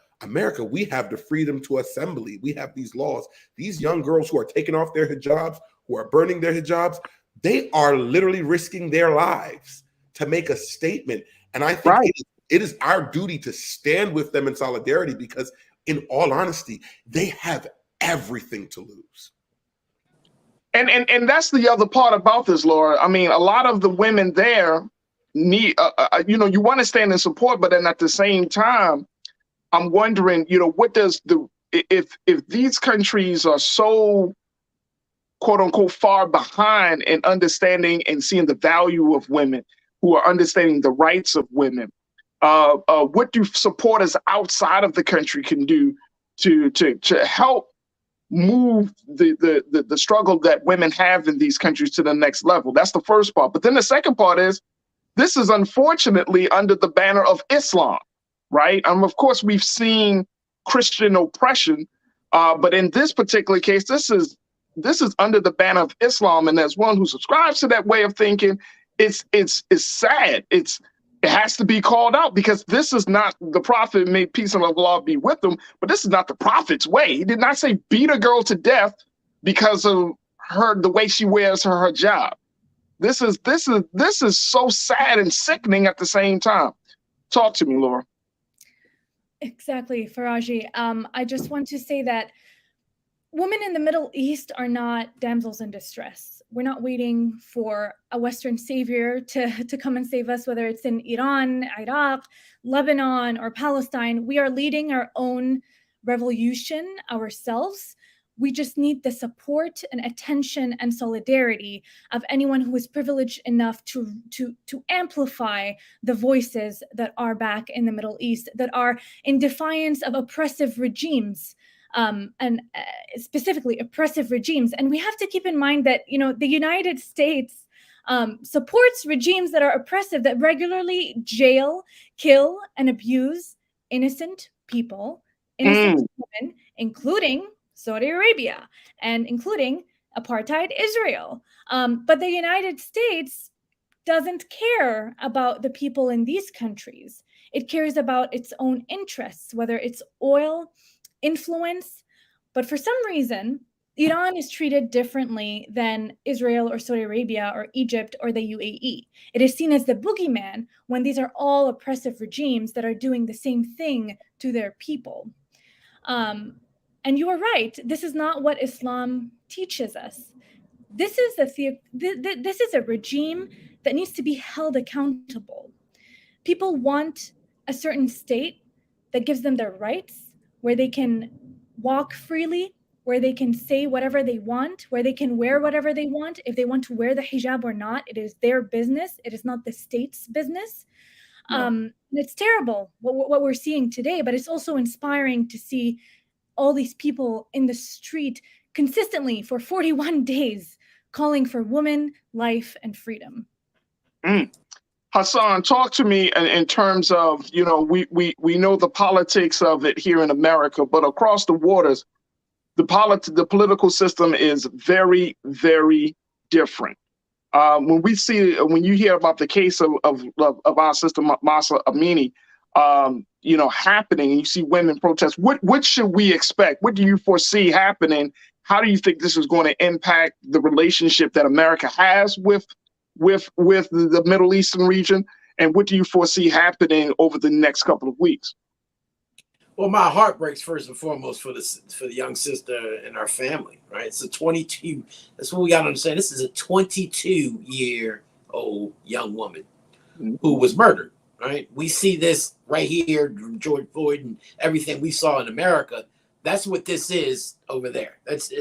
we have the freedom to assembly. We have these laws. These young girls who are taking off their hijabs, who are burning their hijabs, they are literally risking their lives to make a statement. And I think it is our duty to stand with them in solidarity because, in all honesty, they have everything to lose. And that's the other part about this, Laura. I mean, a lot of the women there need, you want to stand in support, but then at the same time, I'm wondering, what does if these countries are so, quote unquote, far behind in understanding and seeing the value of women, who are understanding the rights of women, what do supporters outside of the country can do to help move the struggle that women have in these countries to the next level? That's the first part. But then the second part is, this is unfortunately under the banner of Islam, right? Of course, we've seen Christian oppression, but in this particular case, this is under the banner of Islam. And as one who subscribes to that way of thinking, it's sad. It has to be called out, because this is not the prophet, may peace and love be with them, but this is not the prophet's way. He did not say beat a girl to death because of the way she wears her hijab. This is so sad and sickening at the same time. Talk to me, Laura. Exactly, Farajii. I just want to say that women in the Middle East are not damsels in distress. We're not waiting for a Western savior to come and save us, whether it's in Iran, Iraq, Lebanon, or Palestine. We are leading our own revolution ourselves. We just need the support and attention and solidarity of anyone who is privileged enough to amplify the voices that are back in the Middle East, that are in defiance of oppressive regimes, and specifically oppressive regimes. And we have to keep in mind that, the United States supports regimes that are oppressive, that regularly jail, kill, and abuse innocent people, innocent women, including Saudi Arabia, and including apartheid Israel. But the United States doesn't care about the people in these countries. It cares about its own interests, whether it's oil, influence. But for some reason, Iran is treated differently than Israel or Saudi Arabia or Egypt or the UAE. It is seen as the boogeyman when these are all oppressive regimes that are doing the same thing to their people. And you are right. This is not what Islam teaches us. This is a regime that needs to be held accountable. People want a certain state that gives them their rights, where they can walk freely, where they can say whatever they want, where they can wear whatever they want. If they want to wear the hijab or not, it is their business. It is not the state's business. And it's terrible what we're seeing today, but it's also inspiring to see all these people in the street consistently for 41 days calling for women, life, and freedom. Hassan, talk to me in terms of, we know the politics of it here in America, but across the waters, the political system is very, very different. When you hear about the case of our sister Mahsa Amini, happening, and you see women protest, what should we expect? What do you foresee happening? How do you think this is going to impact the relationship that America has with the Middle Eastern region? And what do you foresee happening over the next couple of weeks? Well, my heart breaks first and foremost for the young sister and our family, right? It's a 22. That's what we got to understand. This is a 22-year-old young woman who was murdered. Right, we see this right here, George Floyd and everything we saw in America. That's what this is over there. There's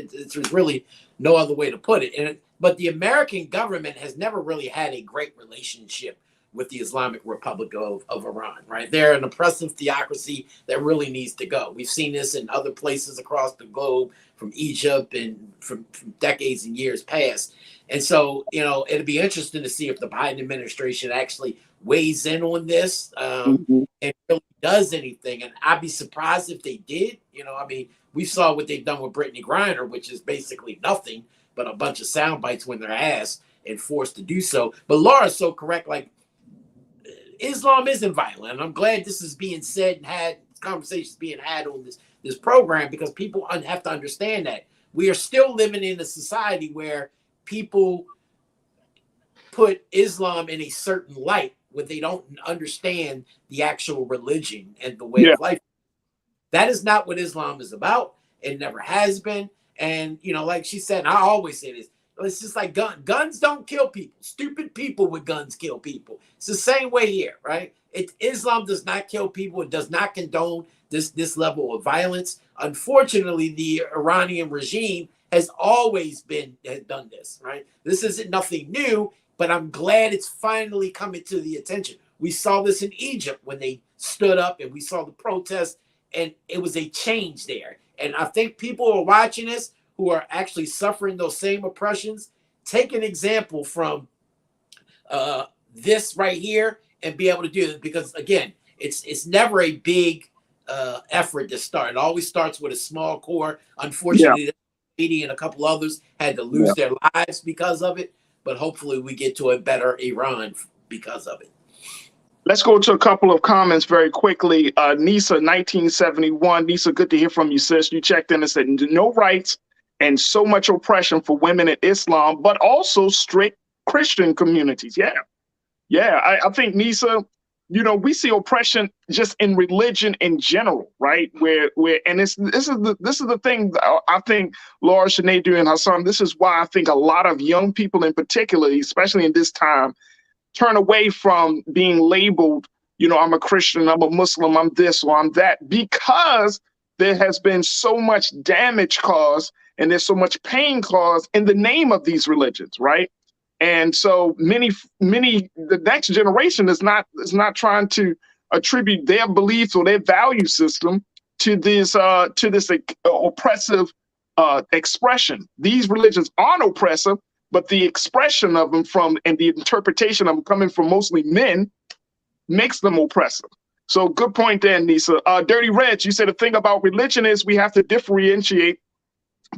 really no other way to put it. But the American government has never really had a great relationship with the Islamic Republic of Iran. Right, they're an oppressive theocracy that really needs to go. We've seen this in other places across the globe, from Egypt and from decades and years past. And so, it'd be interesting to see if the Biden administration actually weighs in on this and really does anything. And I'd be surprised if they did. We saw what they've done with Brittany Griner, which is basically nothing but a bunch of sound bites when they're asked and forced to do so. But Laura's so correct. Like, Islam isn't violent. And I'm glad this is being said and had conversations being had on this program, because people have to understand that we are still living in a society where people put Islam in a certain light when they don't understand the actual religion and the way of life. That is not what Islam is about. It never has been. And, like she said, and I always say this, it's just like guns don't kill people. Stupid people with guns kill people. It's the same way here, right? Islam does not kill people. It does not condone this level of violence. Unfortunately, the Iranian regime has always done this, right? This isn't nothing new, but I'm glad it's finally coming to the attention. We saw this in Egypt when they stood up, and we saw the protests, and it was a change there. And I think people are watching this who are actually suffering those same oppressions. Take an example from this right here and be able to do this, because again, it's never a big effort to start. It always starts with a small core. Unfortunately, the lady and a couple others had to lose their lives because of it. but hopefully we get to a better Iran because of it. Let's go to a couple of comments very quickly. Nisa, 1971. Nisa, good to hear from you, sis. You checked in and said, no rights and so much oppression for women in Islam, but also strict Christian communities. Yeah. I think, Nisa, we see oppression just in religion in general, right? And this is the thing. I think Laura, Sinead, and Hassan. This is why I think a lot of young people, in particular, especially in this time, turn away from being labeled. I'm a Christian, I'm a Muslim, I'm this or I'm that, because there has been so much damage caused and there's so much pain caused in the name of these religions, right? And so many, the next generation is not trying to attribute their beliefs or their value system to this oppressive expression. These religions aren't oppressive, but the expression of them and the interpretation of them coming from mostly men makes them oppressive. So good point there, Nisa. Dirty Reg, you said the thing about religion is we have to differentiate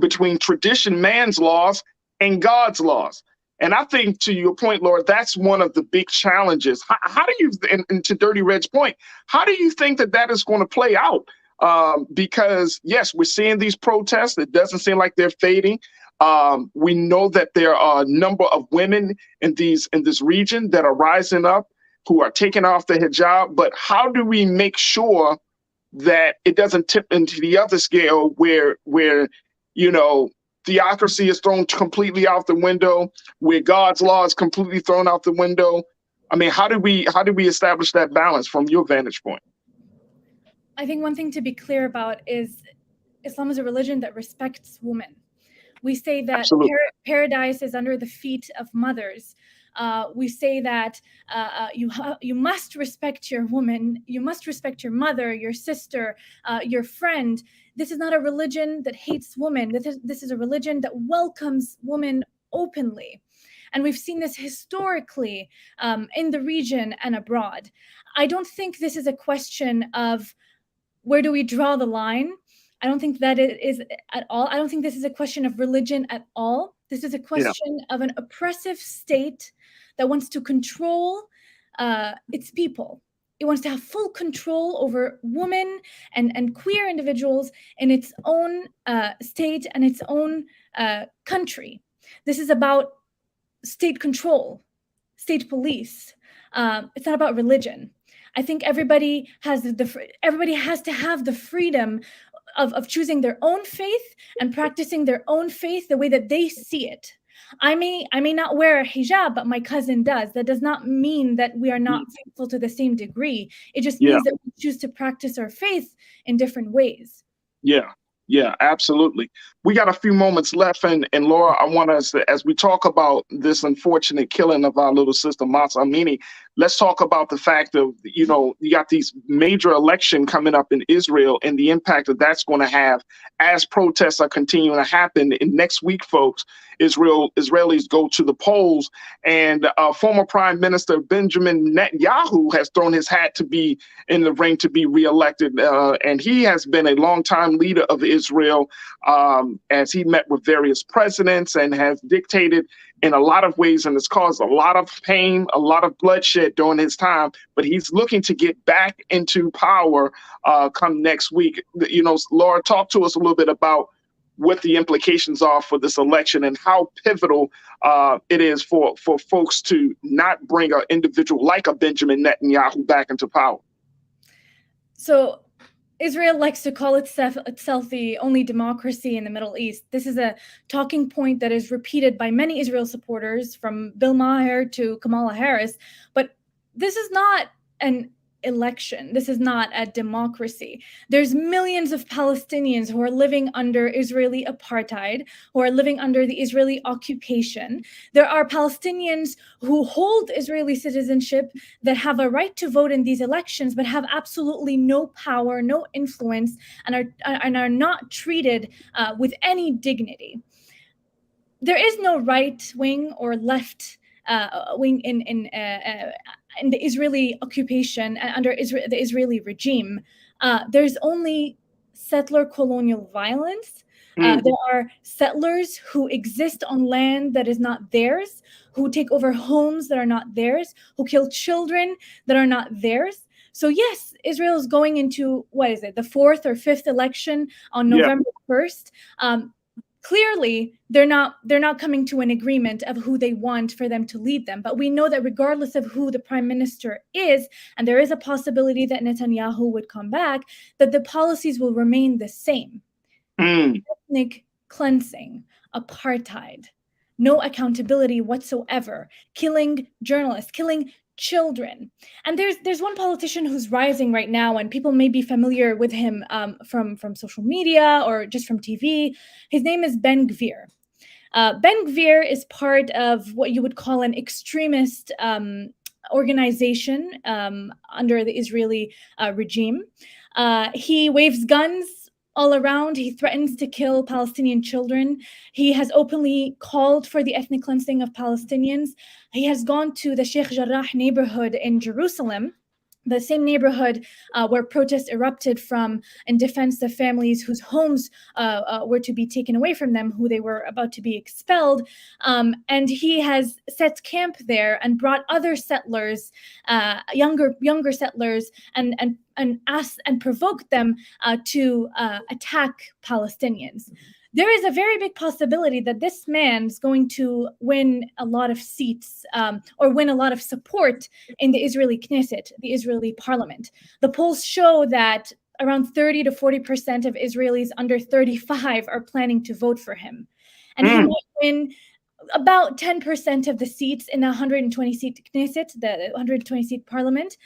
between tradition, man's laws, and God's laws. And I think, to your point, Laura, that's one of the big challenges. How do you, and to Dirty Reg's point, how do you think that is going to play out? Because, yes, we're seeing these protests. It doesn't seem like they're fading. We know that there are a number of women in this region that are rising up who are taking off the hijab. But how do we make sure that it doesn't tip into the other scale where theocracy is thrown completely out the window, where God's law is completely thrown out the window? I mean, how do we establish that balance from your vantage point? I think one thing to be clear about is Islam is a religion that respects women. We say that paradise is under the feet of mothers. We say that you must respect your woman, you must respect your mother, your sister, your friend. This is not a religion that hates women. This is a religion that welcomes women openly. And we've seen this historically in the region and abroad. I don't think this is a question of where do we draw the line. I don't think that it is at all. I don't think this is a question of religion at all. This is a question of an oppressive state that wants to control its people. It wants to have full control over women and queer individuals in its own state and its own country. This is about state control, state police. It's not about religion. I think everybody has to have the freedom of choosing their own faith and practicing their own faith the way that they see it. I may not wear a hijab, but my cousin does. That does not mean that we are not faithful to the same degree. It just means that we choose to practice our faith in different ways. Yeah, absolutely. We got a few moments left, and Laura, I want us to, as we talk about this unfortunate killing of our little sister Mahsa Amini, let's talk about the fact of, you got these major election coming up in Israel and the impact that that's going to have as protests are continuing to happen. And next week, folks, Israelis go to the polls, and former Prime Minister Benjamin Netanyahu has thrown his hat to be in the ring to be reelected. And he has been a longtime leader of Israel as he met with various presidents and has dictated in a lot of ways, and it's caused a lot of pain, a lot of bloodshed during his time. But he's looking to get back into power come next week. Laura, talk to us a little bit about what the implications are for this election and how pivotal it is for folks to not bring an individual like a Benjamin Netanyahu back into power. So Israel likes to call itself the only democracy in the Middle East. This is a talking point that is repeated by many Israel supporters, from Bill Maher to Kamala Harris. But this is not an election. This is not a democracy. There's millions of Palestinians who are living under Israeli apartheid, who are living under the Israeli occupation. There are Palestinians who hold Israeli citizenship that have a right to vote in these elections, but have absolutely no power, no influence, and are not treated with any dignity. There is no right wing or left wing in the Israeli occupation under the Israeli regime. There's only settler colonial violence. There are settlers who exist on land that is not theirs, who take over homes that are not theirs, who kill children that are not theirs. So yes, Israel is going into, what is it, the fourth or fifth election on November 1st. Clearly, they're not coming to an agreement of who they want for them to lead them. But we know that regardless of who the prime minister is, and there is a possibility that Netanyahu would come back, that the policies will remain the same. Ethnic cleansing, apartheid, no accountability whatsoever, killing journalists, killing children. And there's one politician who's rising right now, and people may be familiar with him from social media or just from TV. His name is Ben Gvir. Ben Gvir is part of what you would call an extremist organization under the Israeli regime. He waves guns all around. He threatens to kill Palestinian children. He has openly called for the ethnic cleansing of Palestinians. He has gone to the Sheikh Jarrah neighborhood in Jerusalem, the same neighborhood where protests erupted from in defense of families whose homes were to be taken away from them, who they were about to be expelled. And he has set camp there and brought other settlers, younger settlers, and asked and provoked them to attack Palestinians. There is a very big possibility that this man's going to win a lot of seats or win a lot of support in the Israeli Knesset, the Israeli parliament. The polls show that around 30 to 40% of Israelis under 35 are planning to vote for him. And he might win about 10% of the seats in the 120-seat Knesset, the 120-seat parliament.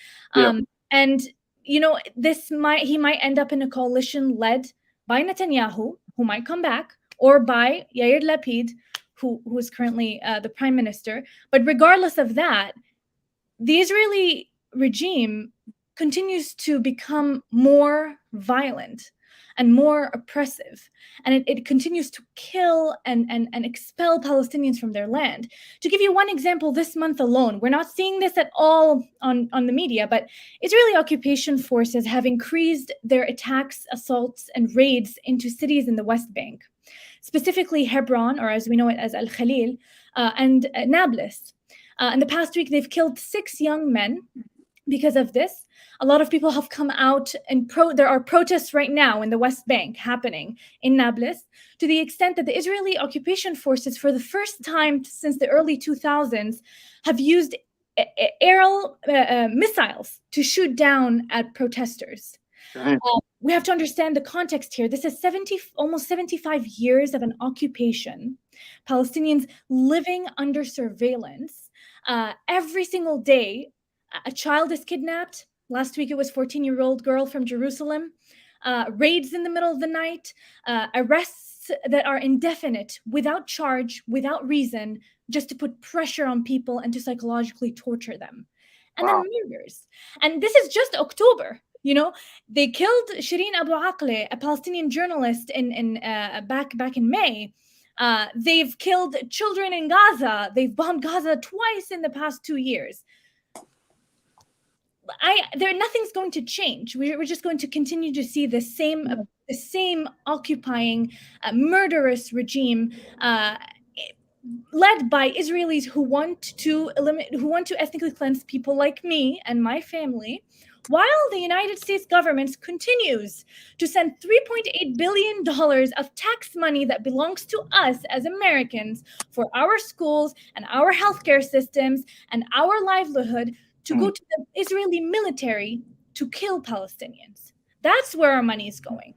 And, you know, he might end up in a coalition led by Netanyahu, who might come back, or by Yair Lapid, who is currently the prime minister. But regardless of that, the Israeli regime continues to become more violent and more oppressive. And it continues to kill and expel Palestinians from their land. To give you one example, this month alone, we're not seeing this at all on the media, but Israeli occupation forces have increased their attacks, assaults, and raids into cities in the West Bank, specifically Hebron, or as we know it as Al-Khalil, and Nablus. In the past week, they've killed 6 young men because of this. A lot of people have come out and there are protests right now in the West Bank happening in Nablus, to the extent that the Israeli occupation forces, for the first time since the early 2000s, have used aerial missiles to shoot down at protesters. We have to understand the context here. This is almost 75 years of an occupation. Palestinians living under surveillance. Every single day, a child is kidnapped. Last week, it was a 14-year-old girl from Jerusalem. Raids in the middle of the night. Arrests that are indefinite, without charge, without reason, just to put pressure on people and to psychologically torture them. And then murders. And this is just October. You know, they killed Shireen Abu Akleh, a Palestinian journalist, back in May. They've killed children in Gaza. They've bombed Gaza twice in the past 2 years. Nothing's going to change. We're just going to continue to see the same occupying, murderous regime led by Israelis who want to ethnically cleanse people like me and my family, while the United States government continues to send $3.8 billion of tax money that belongs to us as Americans for our schools and our healthcare systems and our livelihood to go to the Israeli military to kill Palestinians. That's where our money is going.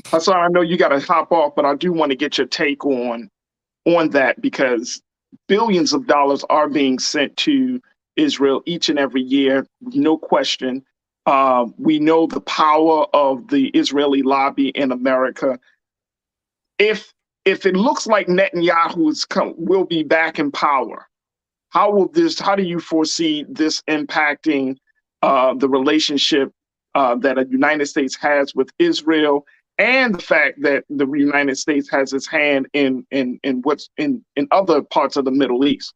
Hassan, I know you got to hop off, but I do want to get your take on that, because billions of dollars are being sent to Israel each and every year, no question. We know the power of the Israeli lobby in America. If it looks like Netanyahu will be back in power, how do you foresee this impacting the relationship that the United States has with Israel, and the fact that the United States has its hand in what's in other parts of the Middle East?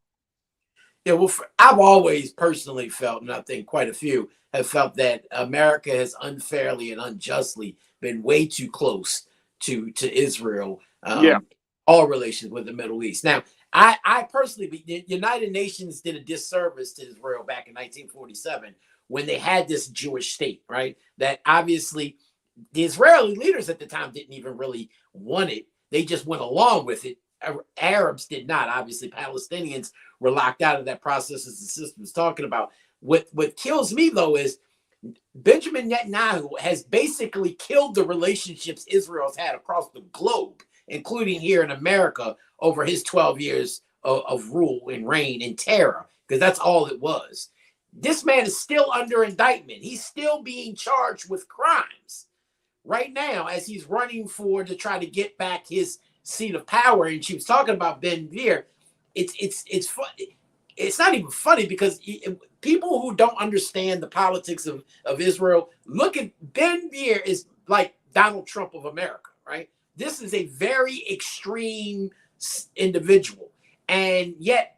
Yeah, well, I've always personally felt, and I think quite a few have felt, that America has unfairly and unjustly been way too close to Israel. Yeah. All relations with the Middle East. Now, I personally, the United Nations did a disservice to Israel back in 1947 when they had this Jewish state, right? That obviously the Israeli leaders at the time didn't even really want it. They just went along with it. Arabs did not. Obviously, Palestinians were locked out of that process, as the sister was talking about. What kills me, though, is Benjamin Netanyahu has basically killed the relationships Israel's had across the globe, including here in America, over his 12 years of rule and reign and terror, because that's all it was. This man is still under indictment. He's still being charged with crimes right now as he's running to try to get back his seat of power. And she was talking about Ben Gvir. It's funny. It's not even funny because people who don't understand the politics of Israel look at Ben Gvir is like Donald Trump of America, right? This is a very extreme individual. And yet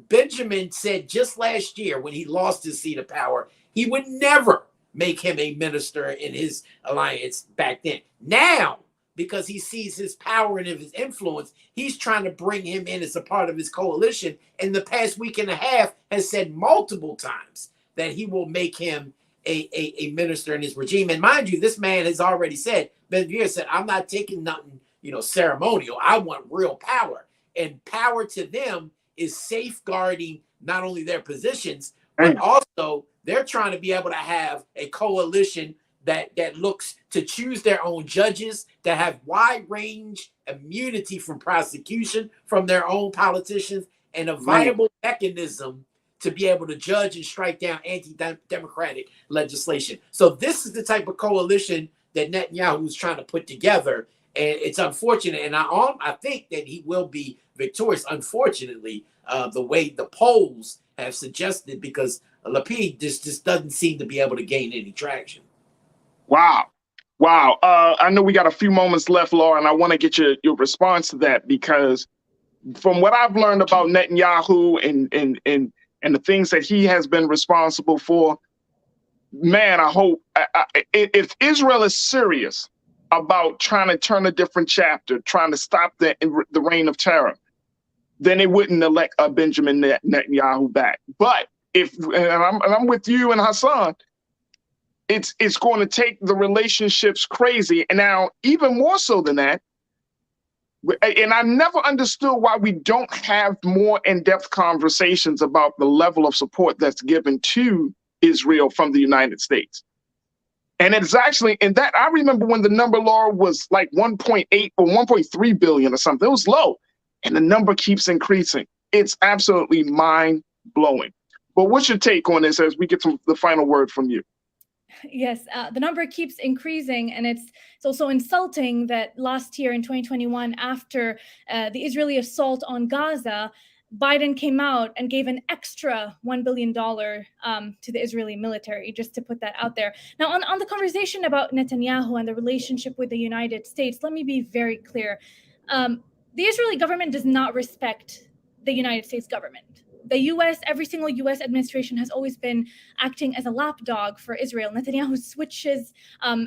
Benjamin said just last year when he lost his seat of power, he would never make him a minister in his alliance back then. Now, because he sees his power and his influence, he's trying to bring him in as a part of his coalition. In the past week and a half has said multiple times that he will make him a minister in his regime. And mind you, this man has already said, Ben Gvir said, I'm not taking nothing, ceremonial. I want real power. And power to them is safeguarding not only their positions, but also they're trying to be able to have a coalition that looks to choose their own judges, that have wide range immunity from prosecution from their own politicians, and a viable mechanism to be able to judge and strike down anti-democratic legislation. So this is the type of coalition that Netanyahu is trying to put together. And it's unfortunate. And I think that he will be victorious, unfortunately, the way the polls have suggested, because Lapid just doesn't seem to be able to gain any traction. Wow. I know we got a few moments left, Laura, and I want to get your response to that, because from what I've learned about Netanyahu and the things that he has been responsible for, man, I hope if Israel is serious about trying to turn a different chapter, trying to stop the reign of terror, then they wouldn't elect Benjamin Netanyahu back. But I'm with you and Hassan, it's going to take the relationships crazy. And now, even more so than that, and I never understood why we don't have more in-depth conversations about the level of support that's given to Israel from the United States. And it's actually, in that, I remember when the number, Laura, was like 1.8 or 1.3 billion or something. It was low, and the number keeps increasing. It's absolutely mind-blowing. But what's your take on this as we get the final word from you? Yes, the number keeps increasing, and it's also insulting that last year in 2021, after the Israeli assault on Gaza, Biden came out and gave an extra $1 billion to the Israeli military, just to put that out there. Now, on the conversation about Netanyahu and the relationship with the United States, let me be very clear. The Israeli government does not respect the United States government. The U.S., every single U.S. administration has always been acting as a lapdog for Israel. Netanyahu switches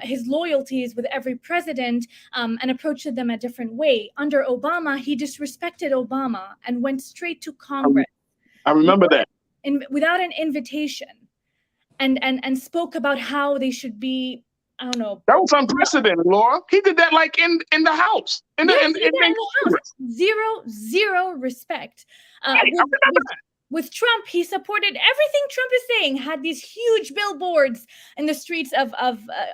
his loyalties with every president and approaches them a different way. Under Obama, he disrespected Obama and went straight to Congress. I remember that. Without an invitation, and spoke about how they should be, I don't know. That was unprecedented, Laura. He did that like in the House. In the House. Zero respect. With Trump, he supported everything Trump is saying, had these huge billboards in the streets of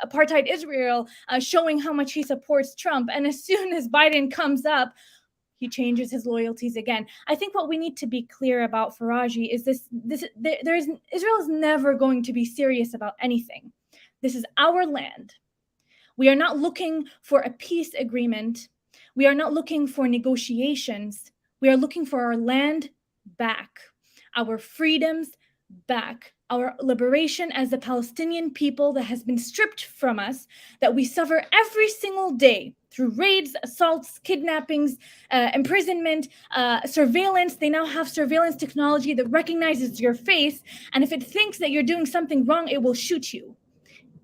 apartheid Israel showing how much he supports Trump. And as soon as Biden comes up, he changes his loyalties again. I think what we need to be clear about, Farajii, is Israel is never going to be serious about anything. This is our land. We are not looking for a peace agreement. We are not looking for negotiations. We are looking for our land back, our freedoms back, our liberation as the Palestinian people that has been stripped from us, that we suffer every single day through raids, assaults, kidnappings, imprisonment, surveillance. They now have surveillance technology that recognizes your face, and if it thinks that you're doing something wrong, it will shoot you.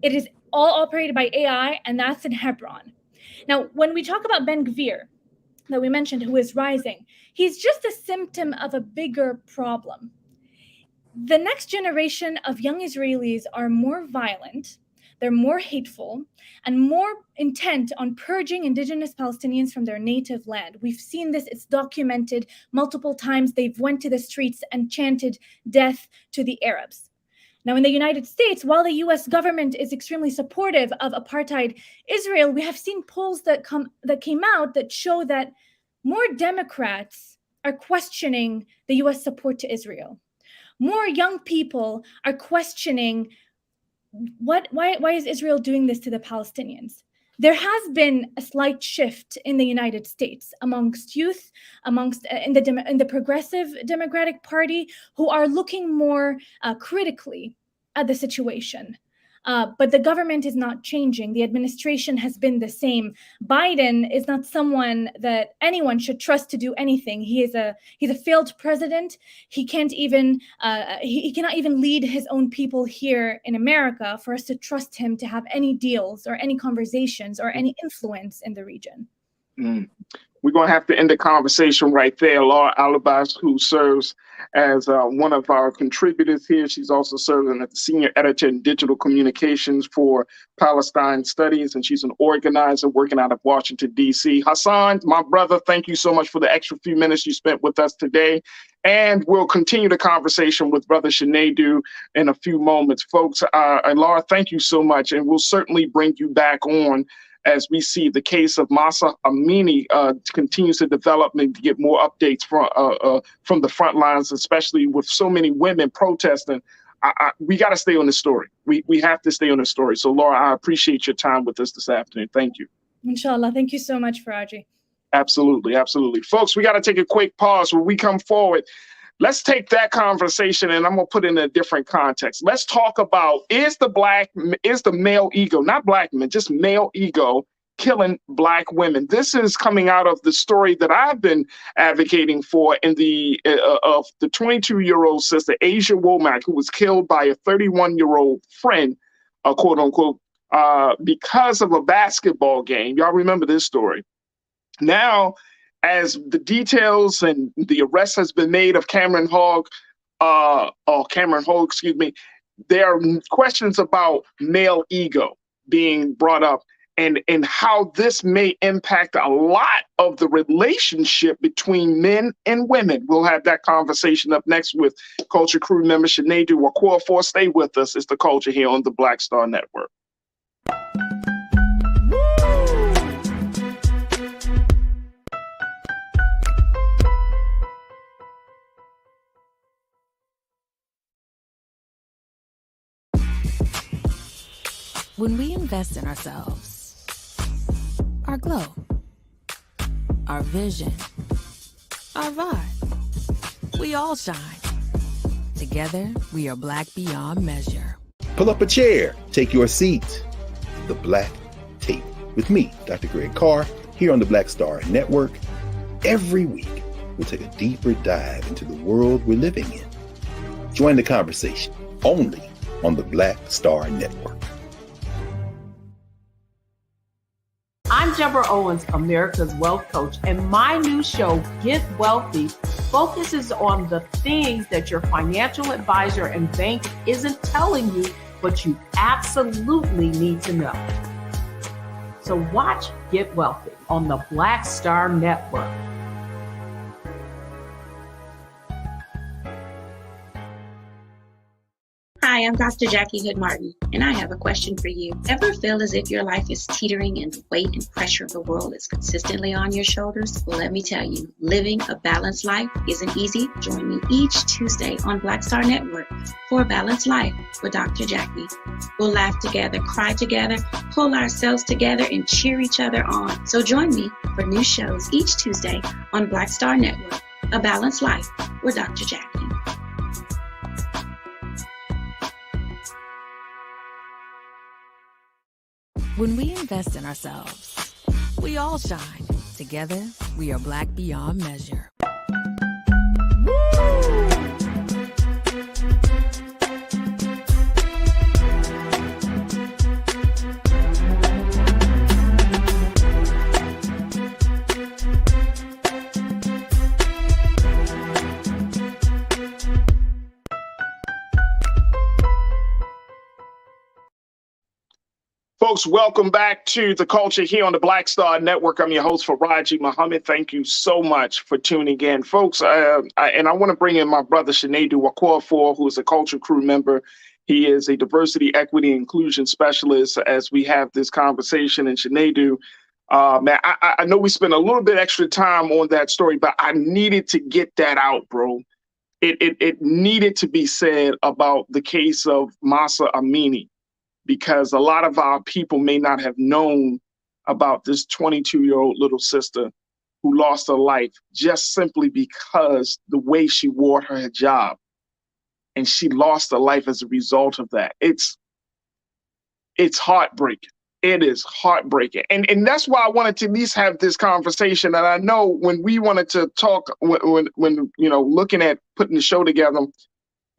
It is all operated by AI, and that's in Hebron. Now, when we talk about Ben Gvir, that we mentioned, who is rising, he's just a symptom of a bigger problem. The next generation of young Israelis are more violent, they're more hateful, and more intent on purging indigenous Palestinians from their native land. We've seen this, it's documented multiple times. They've went to the streets and chanted death to the Arabs. Now, in the United States, while the US government is extremely supportive of apartheid Israel, we have seen polls that came out that show that more Democrats are questioning the US support to Israel. More young people are questioning why is Israel doing this to the Palestinians? There has been a slight shift in the United States amongst youth, in the progressive Democratic Party, who are looking more critically at the situation. But the government is not changing. The administration has been the same. Biden is not someone that anyone should trust to do anything. He's a failed president. He can't even he cannot even lead his own people here in America for us to trust him to have any deals or any conversations or any influence in the region. We're going to have to end the conversation right there. Laura Alabas, who serves as one of our contributors here. She's also serving as the senior editor in digital communications for Palestine Studies, and she's an organizer working out of Washington, D.C. Hassan, my brother, thank you so much for the extra few minutes you spent with us today. And we'll continue the conversation with Brother Shenadu in a few moments. Folks, and Laura, thank you so much. And we'll certainly bring you back on as we see the case of Mahsa Amini continues to develop and to get more updates from the front lines, especially with so many women protesting. We got to stay on the story. We have to stay on the story. So, Laura, I appreciate your time with us this afternoon. Thank you. Inshallah. Thank you so much, Farajii. Absolutely. Absolutely. Folks, we got to take a quick pause. When we come forward, let's take that conversation and I'm going to put it in a different context. Let's talk about, is the male ego, not black men, just male ego, killing black women? This is coming out of the story that I've been advocating for of the 22-year-old sister, Asia Womack, who was killed by a 31-year-old friend, quote unquote, because of a basketball game. Y'all remember this story. Now, as the details and the arrest has been made of Cameron Hogg, there are questions about male ego being brought up and how this may impact a lot of the relationship between men and women. We'll have that conversation up next with Culture Crew member Shenadu Wakorafor. Stay with us. It's The Culture here on the Black Star Network. When we invest in ourselves, our glow, our vision, our vibe, we all shine. Together, we are black beyond measure. Pull up a chair, take your seat. The Black Tape with me, Dr. Greg Carr, here on the Black Star Network. Every week, we'll take a deeper dive into the world we're living in. Join the conversation only on the Black Star Network. I'm Deborah Owens, America's Wealth Coach, and my new show, Get Wealthy, focuses on the things that your financial advisor and bank isn't telling you, but you absolutely need to know. So watch Get Wealthy on the Black Star Network. Hi, I'm Dr. Jackie Hood Martin, and I have a question for you. Ever feel as if your life is teetering and the weight and pressure of the world is consistently on your shoulders? Well, let me tell you, living a balanced life isn't easy. Join me each Tuesday on Black Star Network for A Balanced Life with Dr. Jackie. We'll laugh together, cry together, pull ourselves together, and cheer each other on. So join me for new shows each Tuesday on Black Star Network, A Balanced Life with Dr. Jackie. When we invest in ourselves, we all shine. Together, we are black beyond measure. folks. Welcome back to The Culture here on the Black Star Network. I'm your host, Farajii Muhammad. Thank you so much for tuning in. Folks, I want to bring in my brother, Sinedu Wakanda, who is a Culture Crew member. He is a diversity, equity, inclusion specialist as we have this conversation. And Sinedu, man, I know we spent a little bit extra time on that story, but I needed to get that out, bro. It needed to be said about the case of Mahsa Amini, because a lot of our people may not have known about this 22-year-old little sister who lost her life just simply because the way she wore her hijab, and she lost her life as a result of that. It's heartbreaking. It is heartbreaking. And that's why I wanted to at least have this conversation. And I know when we wanted to talk, when you know, looking at putting the show together,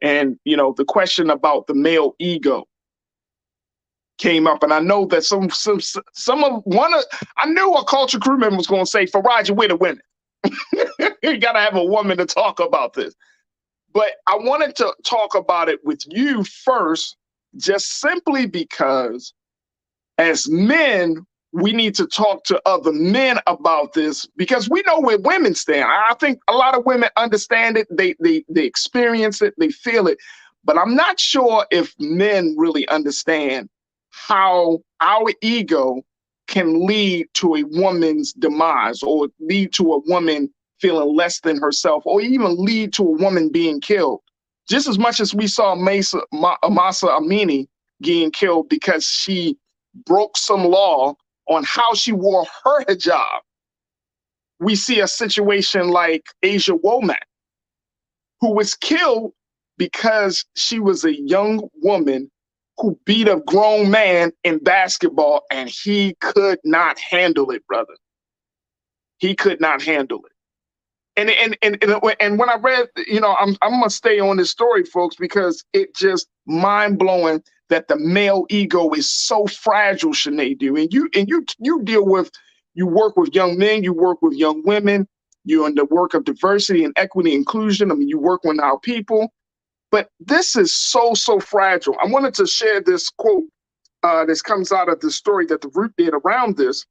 and, you know, the question about the male ego came up, and I know that I knew a Culture Crew member was going to say, Farajii, we're the women. You got to have a woman to talk about this. But I wanted to talk about it with you first, just simply because as men, we need to talk to other men about this, because we know where women stand. I think a lot of women understand it. They experience it. They feel it. But I'm not sure if men really understand how our ego can lead to a woman's demise, or lead to a woman feeling less than herself, or even lead to a woman being killed. Just as much as we saw Mahsa Amini getting killed because she broke some law on how she wore her hijab, we see a situation like Asia Womack, who was killed because she was a young woman who beat a grown man in basketball, and he could not handle it, brother. He could not handle it. And when I read, you know, I'm gonna stay on this story, folks, because it just mind-blowing that the male ego is so fragile, Sinedu. And you work with young men, you work with young women, you're in the work of diversity and equity inclusion. I mean, you work with our people. But this is so fragile. I wanted to share this quote. This comes out of the story that the Root did around this.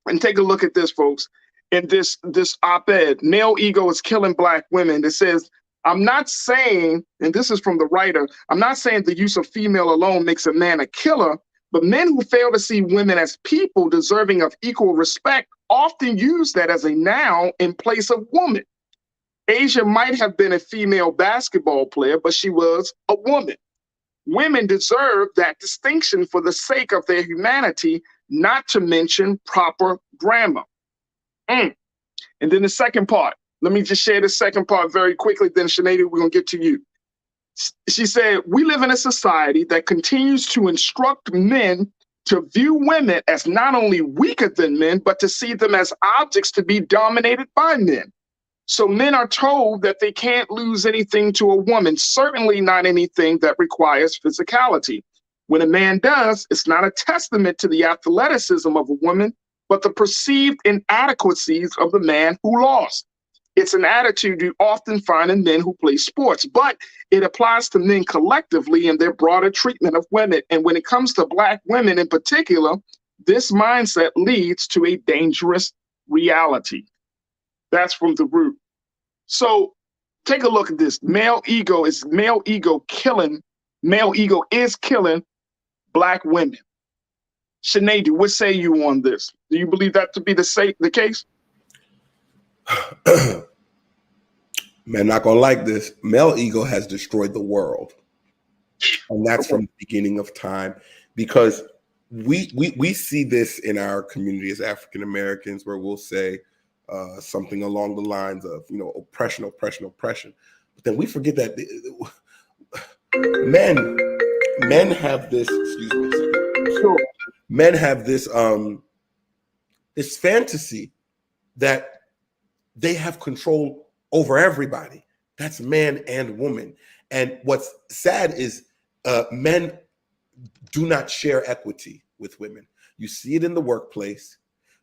And take a look at this, folks. In this op-ed, male ego is killing Black women. It says, I'm not saying, and this is from the writer, I'm not saying the use of female alone makes a man a killer, but men who fail to see women as people deserving of equal respect often use that as a noun in place of woman. Asia might have been a female basketball player, but she was a woman. Women deserve that distinction for the sake of their humanity, not to mention proper grammar. And then the second part, let me just share the second part very quickly, then Sinedu, we're gonna get to you. She said, we live in a society that continues to instruct men to view women as not only weaker than men, but to see them as objects to be dominated by men. So men are told that they can't lose anything to a woman, certainly not anything that requires physicality. When a man does, it's not a testament to the athleticism of a woman, but the perceived inadequacies of the man who lost. It's an attitude you often find in men who play sports, but it applies to men collectively in their broader treatment of women. And when it comes to Black women in particular, this mindset leads to a dangerous reality. That's from the Root. So take a look at this. Male ego is killing Black women. Sinedu, what say you on this? Do you believe that to be the case? Man, not gonna like this. Male ego has destroyed the world, and that's from the beginning of time, because we see this in our community as African Americans, where we'll say something along the lines of, you know, oppression. But then we forget that men have this. Excuse me. Sure. Men have this this fantasy that they have control over everybody. That's man and woman. And what's sad is men do not share equity with women. You see it in the workplace.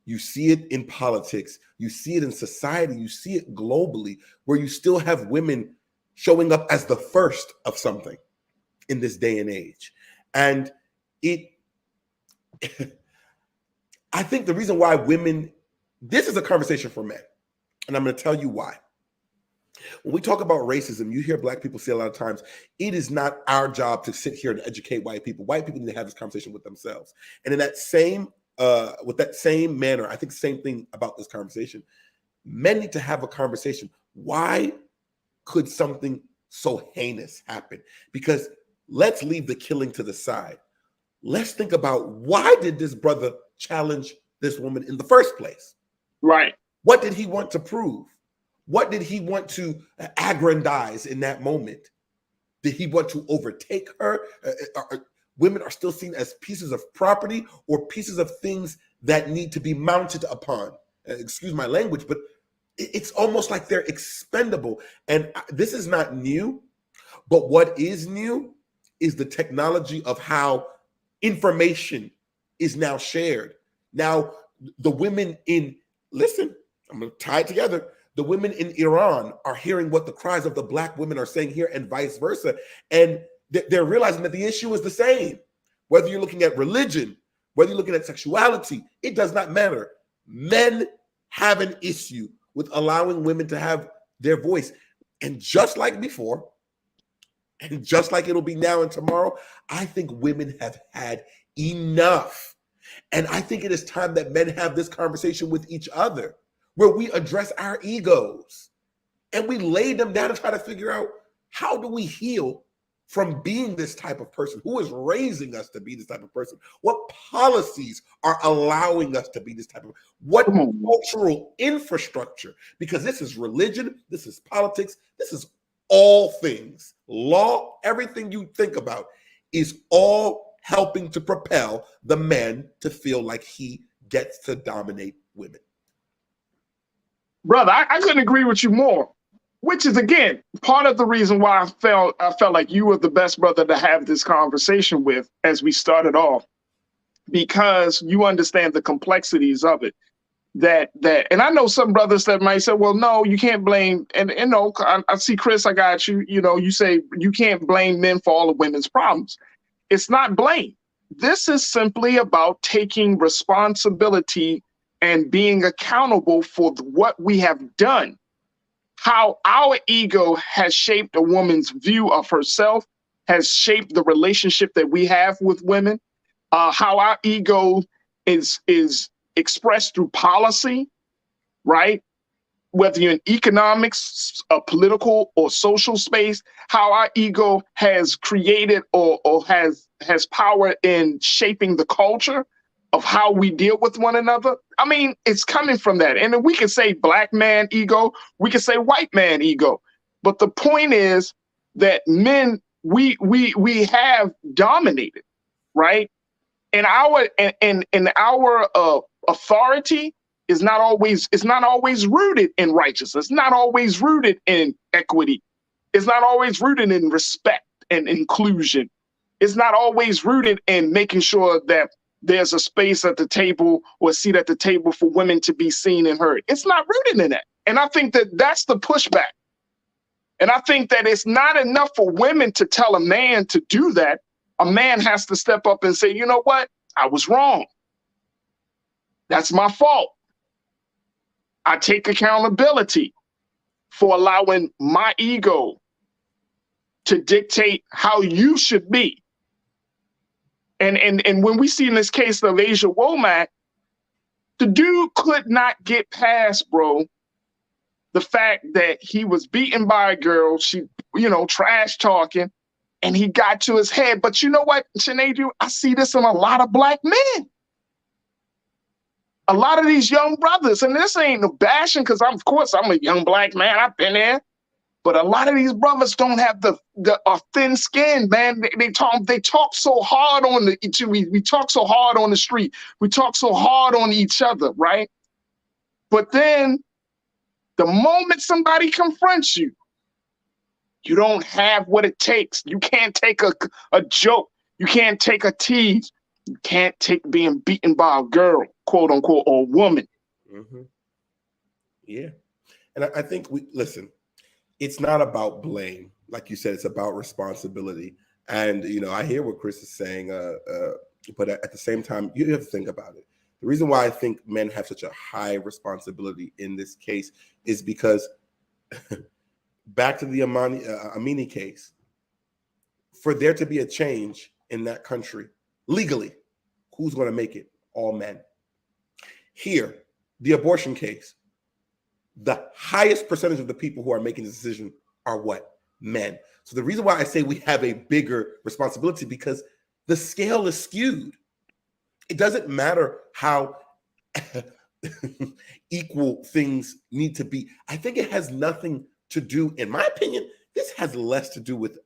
You see it in politics. You see it in society. You see it globally, where you still have women showing up as the first of something in this day and age. And I think the reason why women, this is a conversation for men, and I'm going to tell you why. When we talk about racism, you hear Black people say a lot of times, it is not our job to sit here and educate white people. White people need to have this conversation with themselves. And in that same, with that same manner, I think the same thing about this conversation. Men need to have a conversation. Why could something so heinous happen? Because let's leave the killing to the side. Let's think about, why did this brother challenge this woman in the first place? Right. What did he want to prove? What did he want to aggrandize in that moment? Did he want to overtake her? Women are still seen as pieces of property or pieces of things that need to be mounted upon. Excuse my language, but it's almost like they're expendable. And this is not new, but what is new is the technology of how information is now shared. Now, the women in, listen, I'm going to tie it together. The women in Iran are hearing what the cries of the Black women are saying here and vice versa. And they're realizing that the issue is the same. Whether you're looking at religion, whether you're looking at sexuality, it does not matter. Men have an issue with allowing women to have their voice. And just like before, and just like it'll be now and tomorrow, I think women have had enough. And I think it is time that men have this conversation with each other, where we address our egos and we lay them down and try to figure out, how do we heal from being this type of person? Who is raising us to be this type of person? What policies are allowing us to be this type of, what cultural infrastructure? Because this is religion, this is politics, this is all things. Law, everything you think about is all helping to propel the man to feel like he gets to dominate women. Brother, I couldn't agree with you more, which is, again, part of the reason why I felt like you were the best brother to have this conversation with as we started off, because you understand the complexities of it. And I know some brothers that might say, well, no, you can't blame, and no, I see Chris, I got you, you say you can't blame men for all of women's problems. It's not blame. This is simply about taking responsibility and being accountable for what we have done, how our ego has shaped a woman's view of herself, has shaped the relationship that we have with women, how our ego is expressed through policy, right? Whether you're in economics, a political or social space, how our ego has created or has power in shaping the culture of how we deal with one another. I mean, it's coming from that. And then we can say Black man ego, we can say white man ego. But the point is that men, we have dominated, right? And our authority is not always rooted in righteousness, not always rooted in equity. It's not always rooted in respect and inclusion. It's not always rooted in making sure that there's a space at the table or a seat at the table for women to be seen and heard. It's not rooted in that. And I think that that's the pushback. And I think that it's not enough for women to tell a man to do that. A man has to step up and say, you know what? I was wrong. That's my fault. I take accountability for allowing my ego to dictate how you should be. And when we see in this case of Asia Womack, the dude could not get past, bro, the fact that he was beaten by a girl, she, trash talking, and he got to his head. But you know what, Sinead, I see this in a lot of Black men. A lot of these young brothers, and this ain't no bashing, because of course I'm a young Black man, I've been there. But a lot of these brothers don't have the thin skin, man. They talk so hard on we talk so hard on the street. We talk so hard on each other, right? But then the moment somebody confronts you, you don't have what it takes. You can't take a joke. You can't take a tease. You can't take being beaten by a girl, quote unquote, or a woman. Mm-hmm. Yeah. And I think listen, it's not about blame. Like you said, it's about responsibility. And, I hear what Chris is saying. But at the same time, you have to think about it. The reason why I think men have such a high responsibility in this case is because back to the Amini case, for there to be a change in that country legally, who's going to make it? All men. Here, the abortion case, the highest percentage of the people who are making the decision are what? Men. So the reason why I say we have a bigger responsibility, because the scale is skewed. It doesn't matter how equal things need to be. I think it has nothing to do, in my opinion, this has less to do with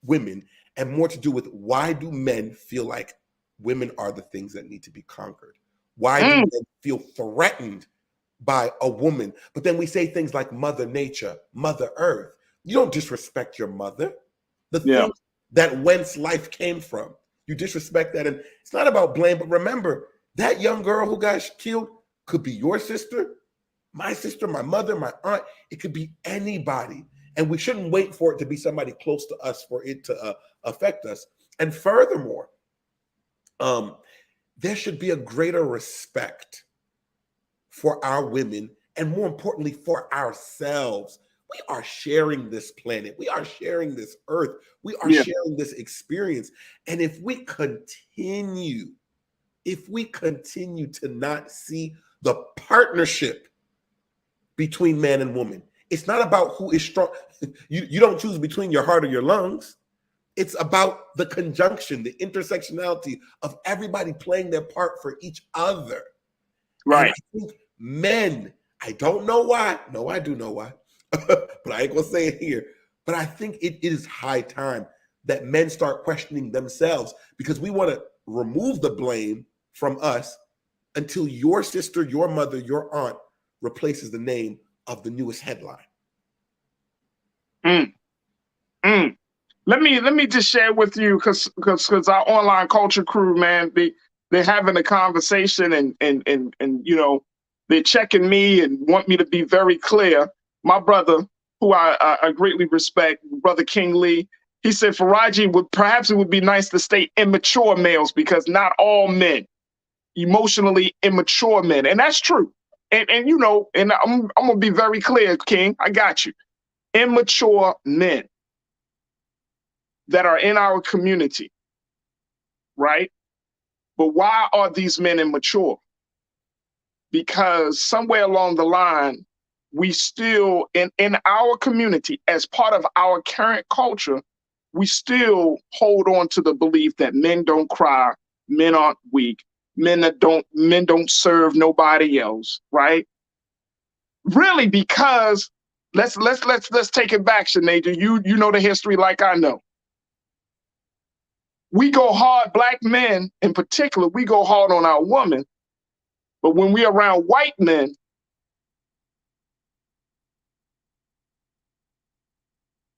women and more to do with, why do men feel like women are the things that need to be conquered? Why do men feel threatened by a woman? But then we say things like Mother Nature, Mother Earth. You don't disrespect your mother, the thing that whence life came from. You disrespect that. And it's not about blame, but remember, that young girl who got killed could be your sister, my mother, my aunt. It could be anybody. And we shouldn't wait for it to be somebody close to us for it to affect us. And furthermore, there should be a greater respect for our women, and more importantly, for ourselves. We are sharing this planet. We are sharing this earth. We are sharing this experience. And if we continue to not see the partnership between man and woman, it's not about who is strong. You don't choose between your heart or your lungs. It's about the conjunction, the intersectionality of everybody playing their part for each other. Right. And I think men, I don't know why. No, I do know why. But I ain't gonna say it here. But I think it is high time that men start questioning themselves, because we want to remove the blame from us until your sister, your mother, your aunt replaces the name of the newest headline. Let me just share with you, because our online culture crew, man, they're having a conversation and you know, they're checking me and want me to be very clear. My brother, who I greatly respect, Brother King Lee, he said, Farajii, perhaps it would be nice to state immature males, because not all men, emotionally immature men. And that's true. And you know, and I'm gonna be very clear, King, I got you. Immature men that are in our community, right? But why are these men immature? Because somewhere along the line, we still, in our community, as part of our current culture, we still hold on to the belief that men don't cry, men aren't weak, men don't serve nobody else, right? Really, because let's take it back, Sinead. You know the history like I know. We go hard, black men in particular, we go hard on our women, but when we're around white men,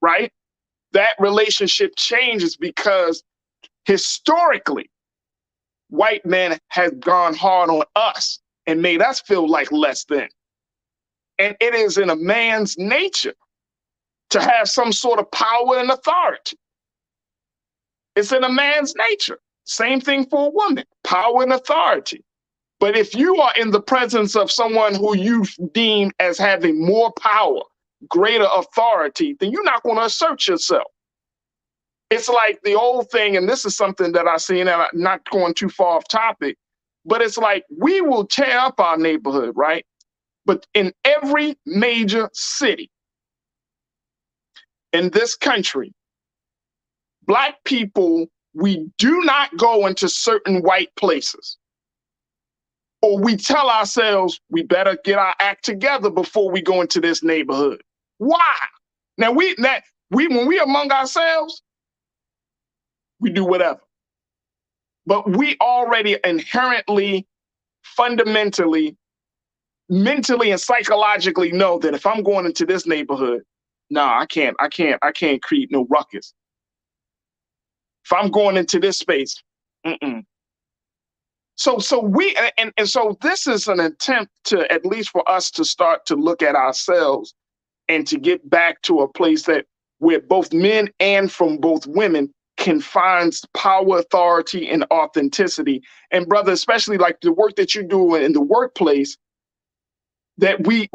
right, that relationship changes, because historically, white men have gone hard on us and made us feel like less than. And it is in a man's nature to have some sort of power and authority. It's in a man's nature. Same thing for a woman, power and authority. But if you are in the presence of someone who you deem as having more power, greater authority, then you're not going to assert yourself. It's like the old thing, and this is something that I've seen, and I'm not going too far off topic, but it's like we will tear up our neighborhood, right? But in every major city in this country, Black people, we do not go into certain white places. Or we tell ourselves we better get our act together before we go into this neighborhood. Why? Now when we among ourselves, we do whatever. But we already inherently, fundamentally, mentally and psychologically know that if I'm going into this neighborhood, nah, I can't create no ruckus. If I'm going into this space, So we, and so this is an attempt to, at least for us, to start to look at ourselves and to get back to a place that where both men and from both women can find power, authority, and authenticity. And brother, especially like the work that you do in the workplace, that we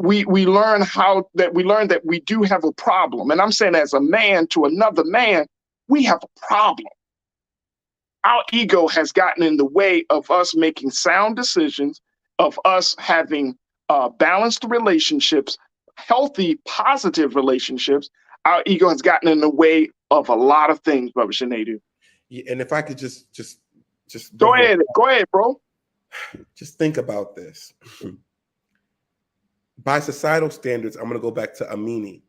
learn that we do have a problem. And I'm saying as a man to another man, we have a problem. Our ego has gotten in the way of us making sound decisions, of us having balanced relationships, healthy, positive relationships. Our ego has gotten in the way of a lot of things, Brother Shanadu. Yeah, and if I could just go ahead, bro. Just think about this. By societal standards, I'm going to go back to Amini.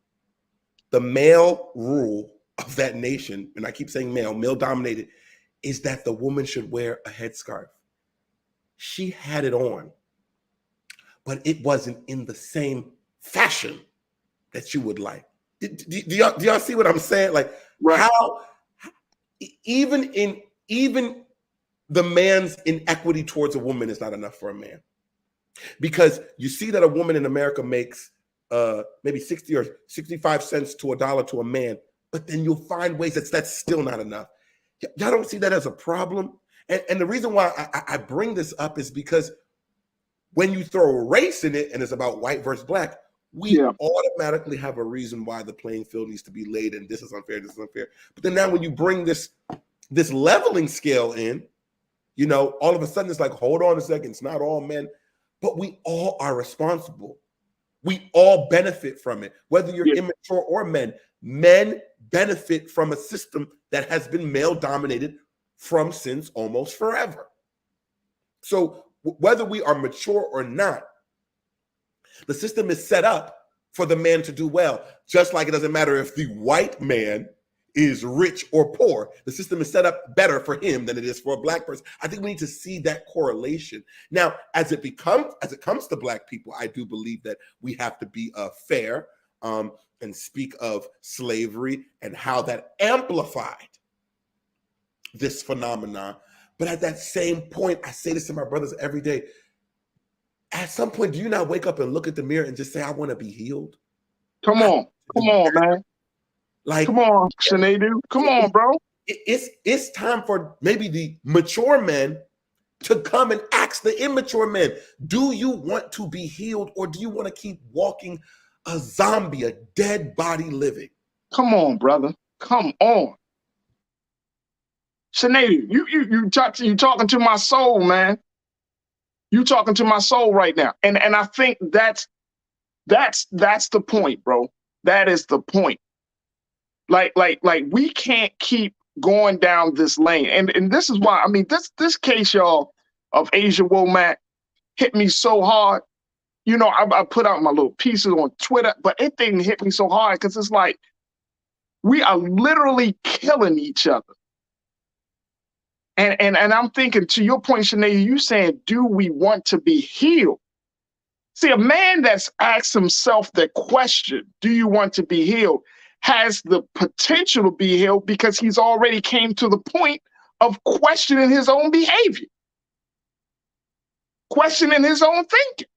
The male rule of that nation, and I keep saying male dominated, is that the woman should wear a headscarf. She had it on, but it wasn't in the same fashion that you would like. Do y'all see what I'm saying? Like, right. How even the man's inequity towards a woman is not enough for a man. Because you see that a woman in America makes maybe 60 or 65 cents to $1 to a man, but then you'll find ways that's still not enough. Y'all don't see that as a problem? And the reason why I bring this up is because when you throw race in it and it's about white versus black, we automatically have a reason why the playing field needs to be laid and this is unfair, this is unfair. But then now when you bring this leveling scale in, you know, all of a sudden it's like, hold on a second, it's not all men, but we all are responsible. We all benefit from it, whether you're immature or men. Men benefit from a system that has been male dominated from since almost forever. So whether we are mature or not, the system is set up for the man to do well. Just like it doesn't matter if the white man is rich or poor, the system is set up better for him than it is for a black person. I think we need to see that correlation. Now, as it comes to black people, I do believe that we have to be fair and speak of slavery and how that amplified this phenomenon. But at that same point, I say this to my brothers every day. At some point, do you not wake up and look at the mirror and just say, I want to be healed? Come on, man. Like, come on, Shanadu. Come on, bro. It's time for maybe the mature men to come and ask the immature men, do you want to be healed or do you want to keep walking a zombie, a dead body living? Come on, brother. Come on. Shanadu, you talking to my soul, man. You talking to my soul right now. And I think that's the point, bro. That is the point. Like we can't keep going down this lane. And this is why, I mean, this case, y'all, of Asia Womack hit me so hard. You know, I put out my little pieces on Twitter, but it didn't hit me so hard because it's like we are literally killing each other. And I'm thinking, to your point, Shanae, you saying, do we want to be healed? See, a man that's asked himself the question, do you want to be healed, has the potential to be healed because he's already came to the point of questioning his own behavior, questioning his own thinking.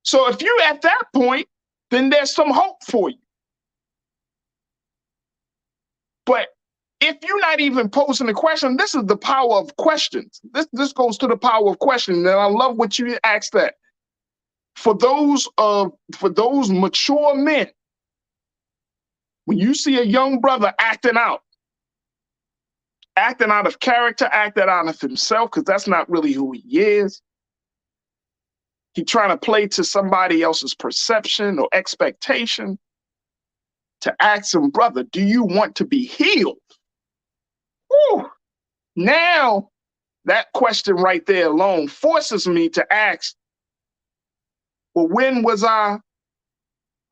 So if you're at that point, then there's some hope for you. But if you're not even posing a question, this is the power of questions. This goes to the power of questions. And I love what you asked that. For those mature men, when you see a young brother acting out of character, acting out of himself, because that's not really who he is. He's trying to play to somebody else's perception or expectation. To ask him, brother, do you want to be healed? Whew. Now, that question right there alone forces me to ask, well, when was I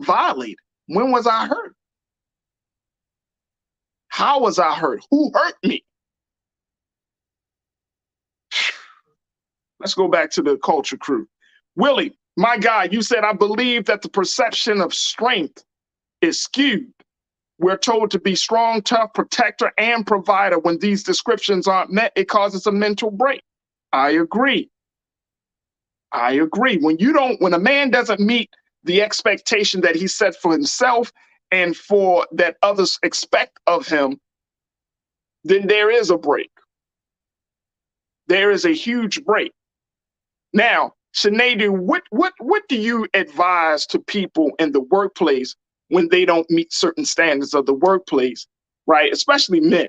violated? When was I hurt? How was I hurt? Who hurt me? Let's go back to the culture crew. Willie, my guy, you said, I believe that the perception of strength is skewed. We're told to be strong, tough, protector, and provider. When these descriptions aren't met, it causes a mental break. I agree. When a man doesn't meet the expectation that he set for himself and for that others expect of him, then there is a break. There is a huge break. Now, Sinead, what do you advise to people in the workplace when they don't meet certain standards of the workplace, right? Especially men.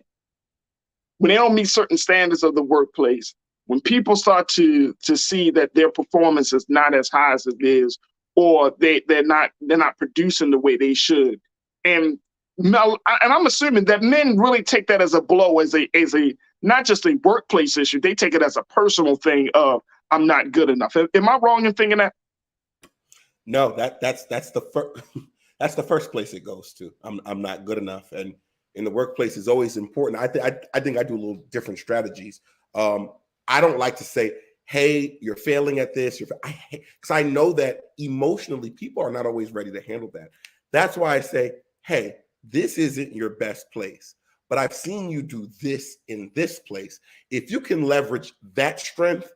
When they don't meet certain standards of the workplace, when people start to see that their performance is not as high as it is, or they're not producing the way they should, and I'm assuming that men really take that as a blow, as a not just a workplace issue. They take it as a personal thing of, I'm not good enough. Am I wrong in thinking that? No, that's the first that's the first place it goes to. I'm not good enough, and in the workplace is always important. I think I do a little different strategies. I don't like to say, "Hey, you're failing at this," because I know that emotionally people are not always ready to handle that. That's why I say, "Hey, this isn't your best place, but I've seen you do this in this place. If you can leverage that strength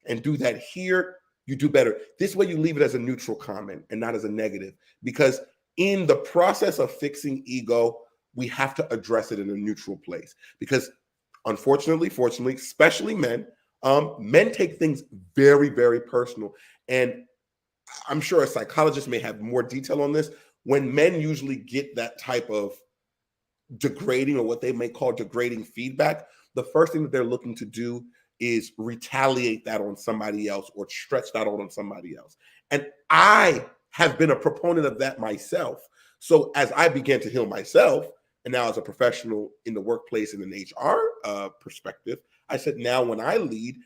and do that here, you do better." This way you leave it as a neutral comment and not as a negative, because in the process of fixing ego, we have to address it in a neutral place, because unfortunately, fortunately, especially men take things very, very personal. And I'm sure a psychologist may have more detail on this. When men usually get that type of degrading, or what they may call degrading feedback, the first thing that they're looking to do is retaliate that on somebody else, or stretch that out on somebody else. And I have been a proponent of that myself. So as I began to heal myself, and now as a professional in the workplace in an HR perspective, I said, now when I lead,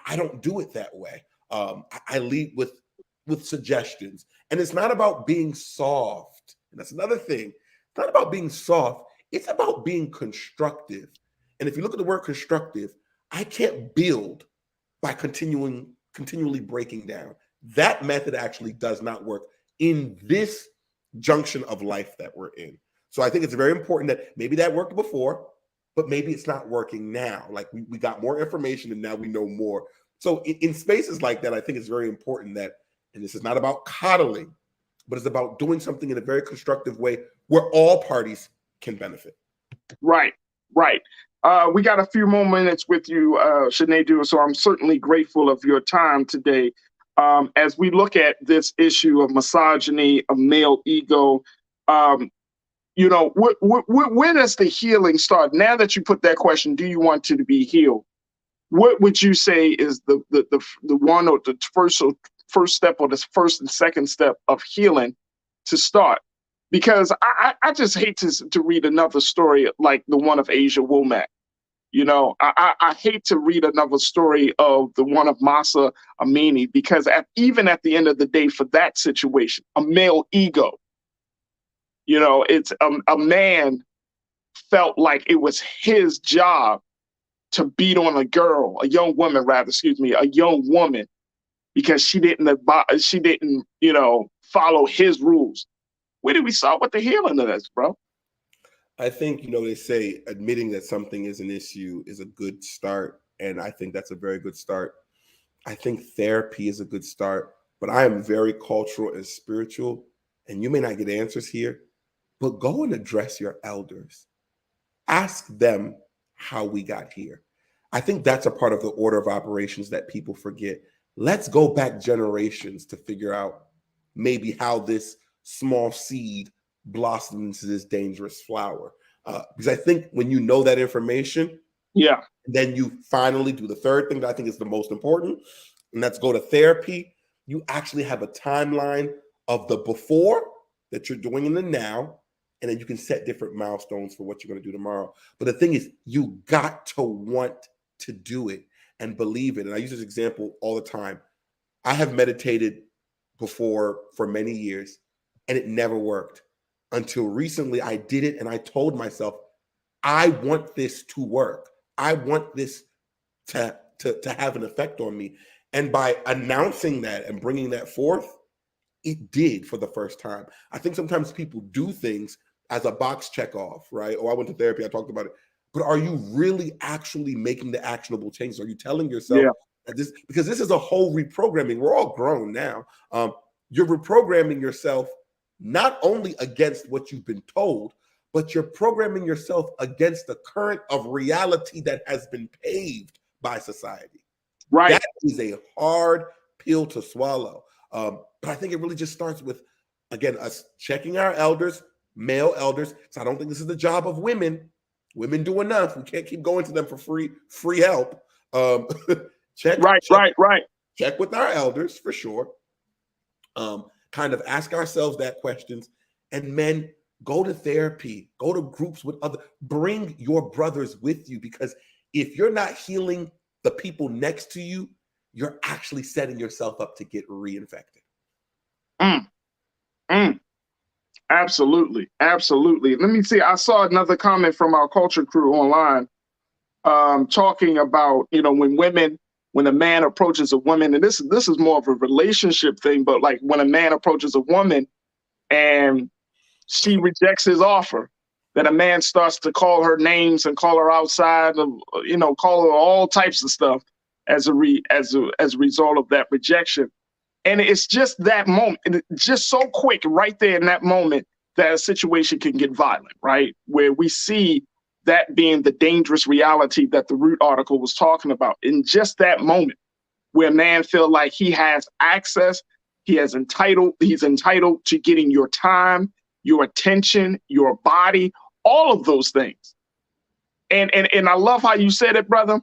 I don't do it that way. I lead with suggestions. And it's not about being soft. And that's another thing. It's not about being soft. It's about being constructive. And if you look at the word constructive, I can't build by continually breaking down. That method actually does not work in this junction of life that we're in. So I think it's very important that maybe that worked before, but maybe it's not working now. Like we got more information and now we know more. So in spaces like that, I think it's very important that, and this is not about coddling, but it's about doing something in a very constructive way where all parties can benefit. Right. We got a few more minutes with you, Sinead, so I'm certainly grateful of your time today. As we look at this issue of misogyny, of male ego, where does the healing start? Now that you put that question, do you want to be healed? What would you say is the one, or the first step, or the first and second step of healing to start? Because I just hate to read another story like the one of Asia Womack. I hate to read another story of the one of Masa Amini, because even at the end of the day, for that situation, a male ego, it's a man felt like it was his job to beat on a young woman, because she didn't follow his rules. Where do we start with the healing of this, bro? I think, they say admitting that something is an issue is a good start. And I think that's a very good start. I think therapy is a good start, but I am very cultural and spiritual, and you may not get answers here, but go and address your elders. Ask them how we got here. I think that's a part of the order of operations that people forget. Let's go back generations to figure out maybe how this small seed blossomed into this dangerous flower. Because I think when you know that information, then you finally do the third thing that I think is the most important, and that's go to therapy. You actually have a timeline of the before that you're doing in the now, and then you can set different milestones for what you're going to do tomorrow. But the thing is, you got to want to do it and believe it. And I use this example all the time. I have meditated before for many years, and it never worked until recently. I did it, and I told myself, I want this to work. I want this to have an effect on me. And by announcing that and bringing that forth, it did for the first time. I think sometimes people do things as a box check off, right? Oh, I went to therapy, I talked about it. But are you really actually making the actionable changes? Are you telling yourself that this, because this is a whole reprogramming. We're all grown now. You're reprogramming yourself not only against what you've been told, but you're programming yourself against the current of reality that has been paved by society. Right. That is a hard pill to swallow. But I think it really just starts with, again, us checking our elders, male elders. So I don't think this is the job of women. Women do enough. We can't keep going to them for free help. Check with our elders for sure. Kind of ask ourselves that questions. And men, go to therapy, go to groups with other, bring your brothers with you, because if you're not healing the people next to you, you're actually setting yourself up to get reinfected. Absolutely. Absolutely. Let me see. I saw another comment from our culture crew online talking about, when a man approaches a woman, and this is more of a relationship thing, but like when a man approaches a woman and she rejects his offer, then a man starts to call her names and call her outside of, call her all types of stuff as a result of that rejection. And it's just that moment, just so quick right there in that moment that a situation can get violent, right? Where we see that being the dangerous reality that the Root article was talking about. In just that moment where a man feels like he has access, he's entitled to getting your time, your attention, your body, all of those things. And I love how you said it, brother.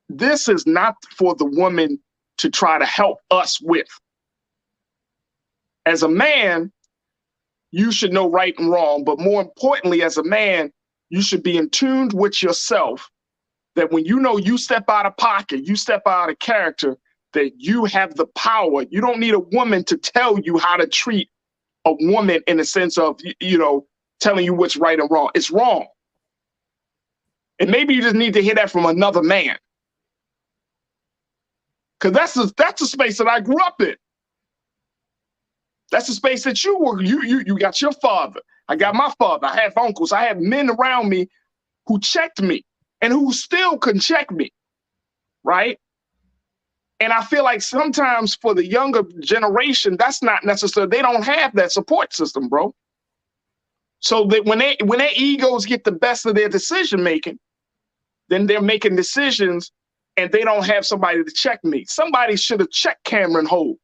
This is not for the woman to try to help us with. As a man, you should know right and wrong, but more importantly, as a man, you should be in tune with yourself, that when you step out of pocket, you step out of character, that you have the power. You don't need a woman to tell you how to treat a woman in the sense of, telling you what's right and wrong. It's wrong. And maybe you just need to hear that from another man. Because that's the space that I grew up in. That's the space that you got your father. I got my father. I have uncles. I have men around me who checked me and who still can check me, right? And I feel like sometimes for the younger generation, that's not necessary. They don't have that support system, bro. So that when their egos get the best of their decision making, then they're making decisions and they don't have somebody to check me. Somebody should have checked Cameron Holt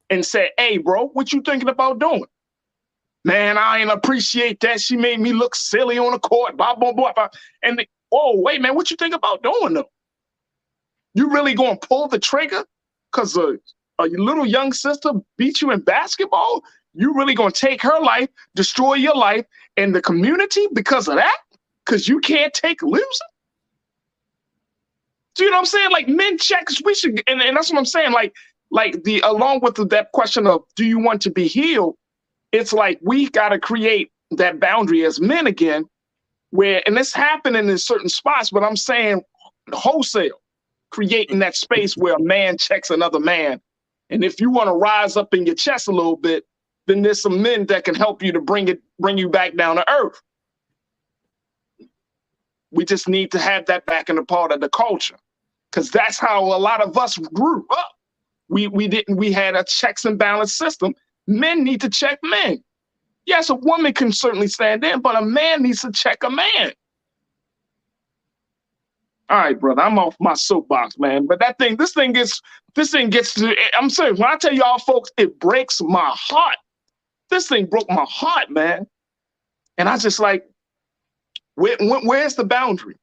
and said, "Hey, bro, what you thinking about doing?" "Man, I ain't appreciate that. She made me look silly on the court, blah, blah, blah, blah." And wait, man, what you think about doing though? You really gonna pull the trigger because a little young sister beat you in basketball? You really gonna take her life, destroy your life and the community because of that? Because you can't take losing? Do you know what I'm saying? Like, men checks, we should, and that's what I'm saying. Along with that question of, do you want to be healed? It's like we got to create that boundary as men again, and it's happening in certain spots, but I'm saying wholesale, creating that space where a man checks another man. And if you want to rise up in your chest a little bit, then there's some men that can help you to bring you back down to earth. We just need to have that back in the part of the culture, because that's how a lot of us grew up. We had a checks and balance system. Men need to check men. Yes, a woman can certainly stand in, but a man needs to check a man. All right, brother, I'm off my soapbox, man. But this thing gets to, I'm serious. When I tell y'all folks, it breaks my heart. This thing broke my heart, man. And I just like, where's the boundary?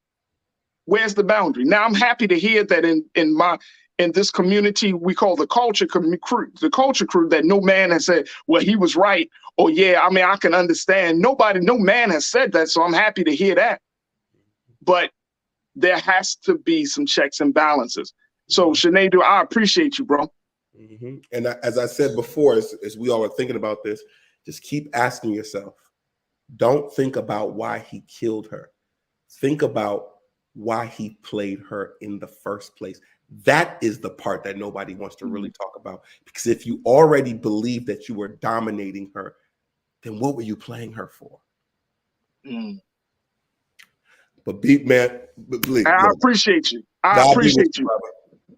Where's the boundary? Now I'm happy to hear that in this community we call the culture crew, that no man has said, well, he was right, or yeah, I mean, I can understand. No man has said that, so I'm happy to hear that. But there has to be some checks and balances. So Sinead, I appreciate you, bro. Mm-hmm. And as I said before, as we all are thinking about this, just keep asking yourself, don't think about why he killed her. Think about why he played her in the first place. That is the part that nobody wants to really talk about. Because if you already believe that you were dominating her, then what were you playing her for? But please, I appreciate you. I appreciate you.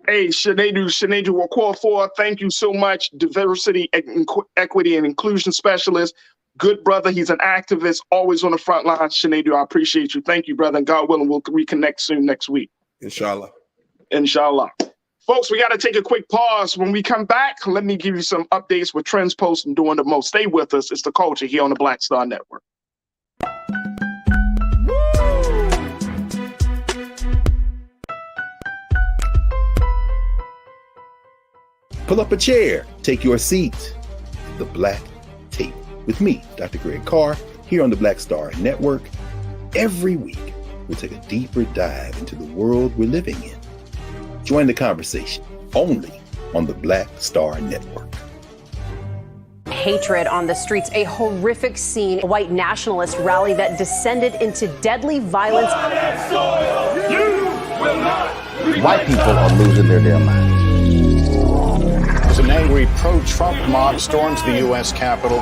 Hey, Sinead Wakanda, thank you so much. Diversity, equity, and inclusion specialist Good brother. He's an activist, always on the front line. Sinedu, I appreciate you. Thank you, brother. And God willing, we'll reconnect soon next week. Inshallah. Inshallah. Folks, we got to take a quick pause. When we come back, let me give you some updates with Trends Post and doing the most. Stay with us. It's The Culture here on the Black Star Network. Pull up a chair, take your seat. The Black Tape with me, Dr. Greg Carr, here on the Black Star Network. Every week, we'll take a deeper dive into the world we're living in. Join the conversation only on the Black Star Network. Hatred on the streets, a horrific scene, a white nationalist rally that descended into deadly violence. White people are losing their damn minds. As an angry pro-Trump mob storms the U.S. Capitol,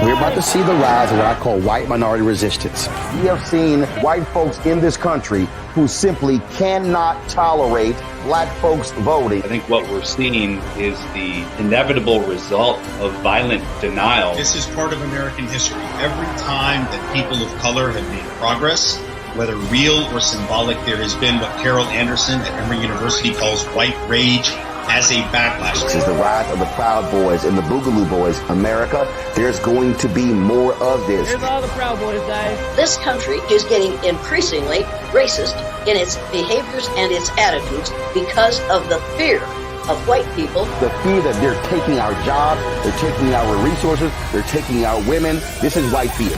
we're about to see the rise of what I call white minority resistance. We have seen white folks in this country who simply cannot tolerate black folks voting. I think what we're seeing is the inevitable result of violent denial. This is part of American history. Every time that people of color have made progress, whether real or symbolic, there has been what Carol Anderson at Emory University calls white rage as a backlash. This is the rise of the Proud Boys and the Boogaloo Boys. America, there's going to be more of this. Here's all the Proud Boys, guys. This country is getting increasingly racist in its behaviors and its attitudes because of the fear of white people. The fear that they're taking our jobs, they're taking our resources, they're taking our women. This is white fear.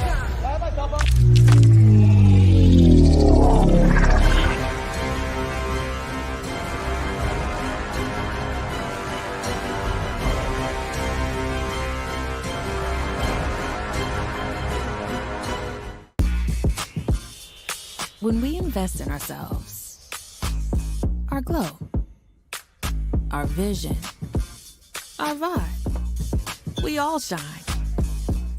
When we invest in ourselves, our glow, our vision, our vibe, we all shine.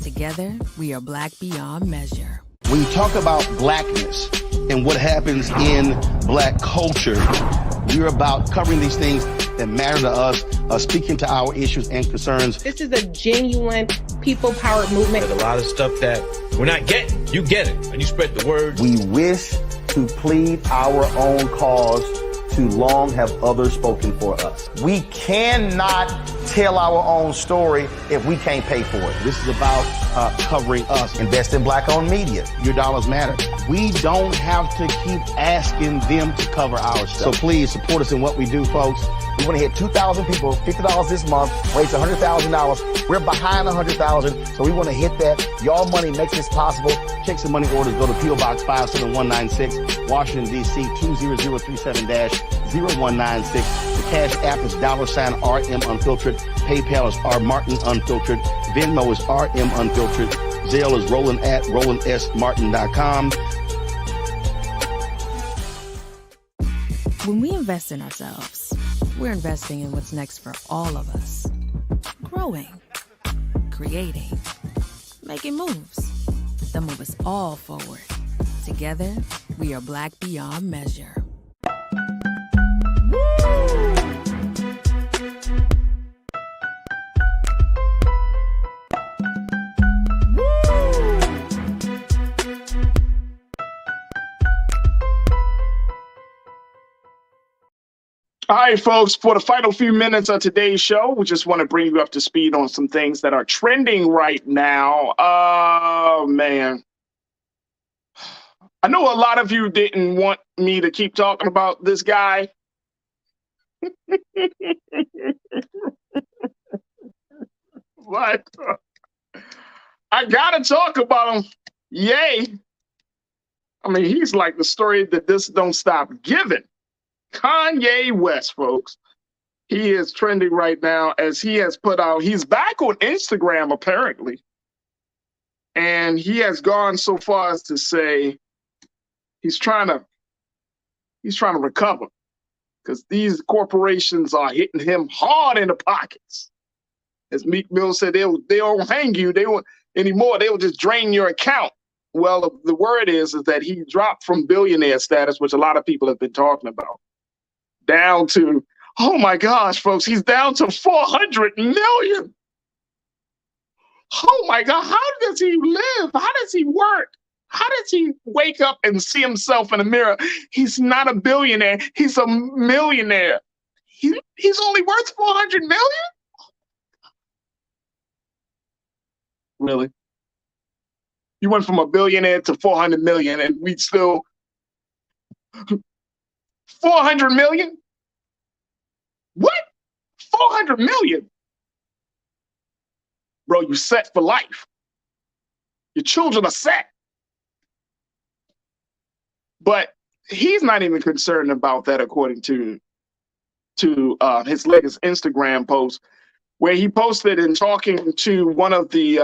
Together, we are black beyond measure. When you talk about blackness and what happens in black culture, we're about covering these things that matter to us, speaking to our issues and concerns. This is a genuine people-powered movement. There's a lot of stuff that we're not getting. You get it, and you spread the word. We wish to plead our own cause. Too long have others spoken for us. We cannot tell our own story if we can't pay for it. This is about covering us. Invest in black-owned media. Your dollars matter. We don't have to keep asking them to cover our stuff. So please support us in what we do, folks. We want to hit 2,000 people, $50 this month, raise $100,000. We're behind 100,000, so we want to hit that. Y'all money makes this possible. Check some money orders. Go to P.O. Box 57196, Washington, D.C. 20037-0196. The Cash App is $RM Unfiltered. PayPal is R Martin Unfiltered. Venmo is RM Unfiltered. Zelle is Roland at RolandSMartin.com. When we invest in ourselves, we're investing in what's next for all of us. Growing, creating, making moves that move us all forward. Together, we are black beyond measure. All right, folks, for the final few minutes of today's show, we just want to bring you up to speed on some things that are trending right now. Oh, man. I know a lot of you didn't want me to keep talking about this guy. But I got to talk about him. Yay. I mean, he's like the story that this don't stop giving. Kanye West, folks. He is trending right now as he has put out, he's back on Instagram apparently. And he has gone so far as to say he's trying to recover because these corporations are hitting him hard in the pockets. As Meek Mill said, they won't hang you, they won't anymore, they will just drain your account. Well, the word is that he dropped from billionaire status, which a lot of people have been talking about, down to, oh my gosh, folks, he's down to 400 million. Oh my God, how does he live? How does he work? How does he wake up and see himself in the mirror? He's not a billionaire, he's a millionaire. He's only worth 400 million? Really? You went from a billionaire to 400 million and we still 400 million? What? 400 million? Bro, you set for life. Your children are set. But he's not even concerned about that, according to his latest Instagram post, where he posted in talking to one of the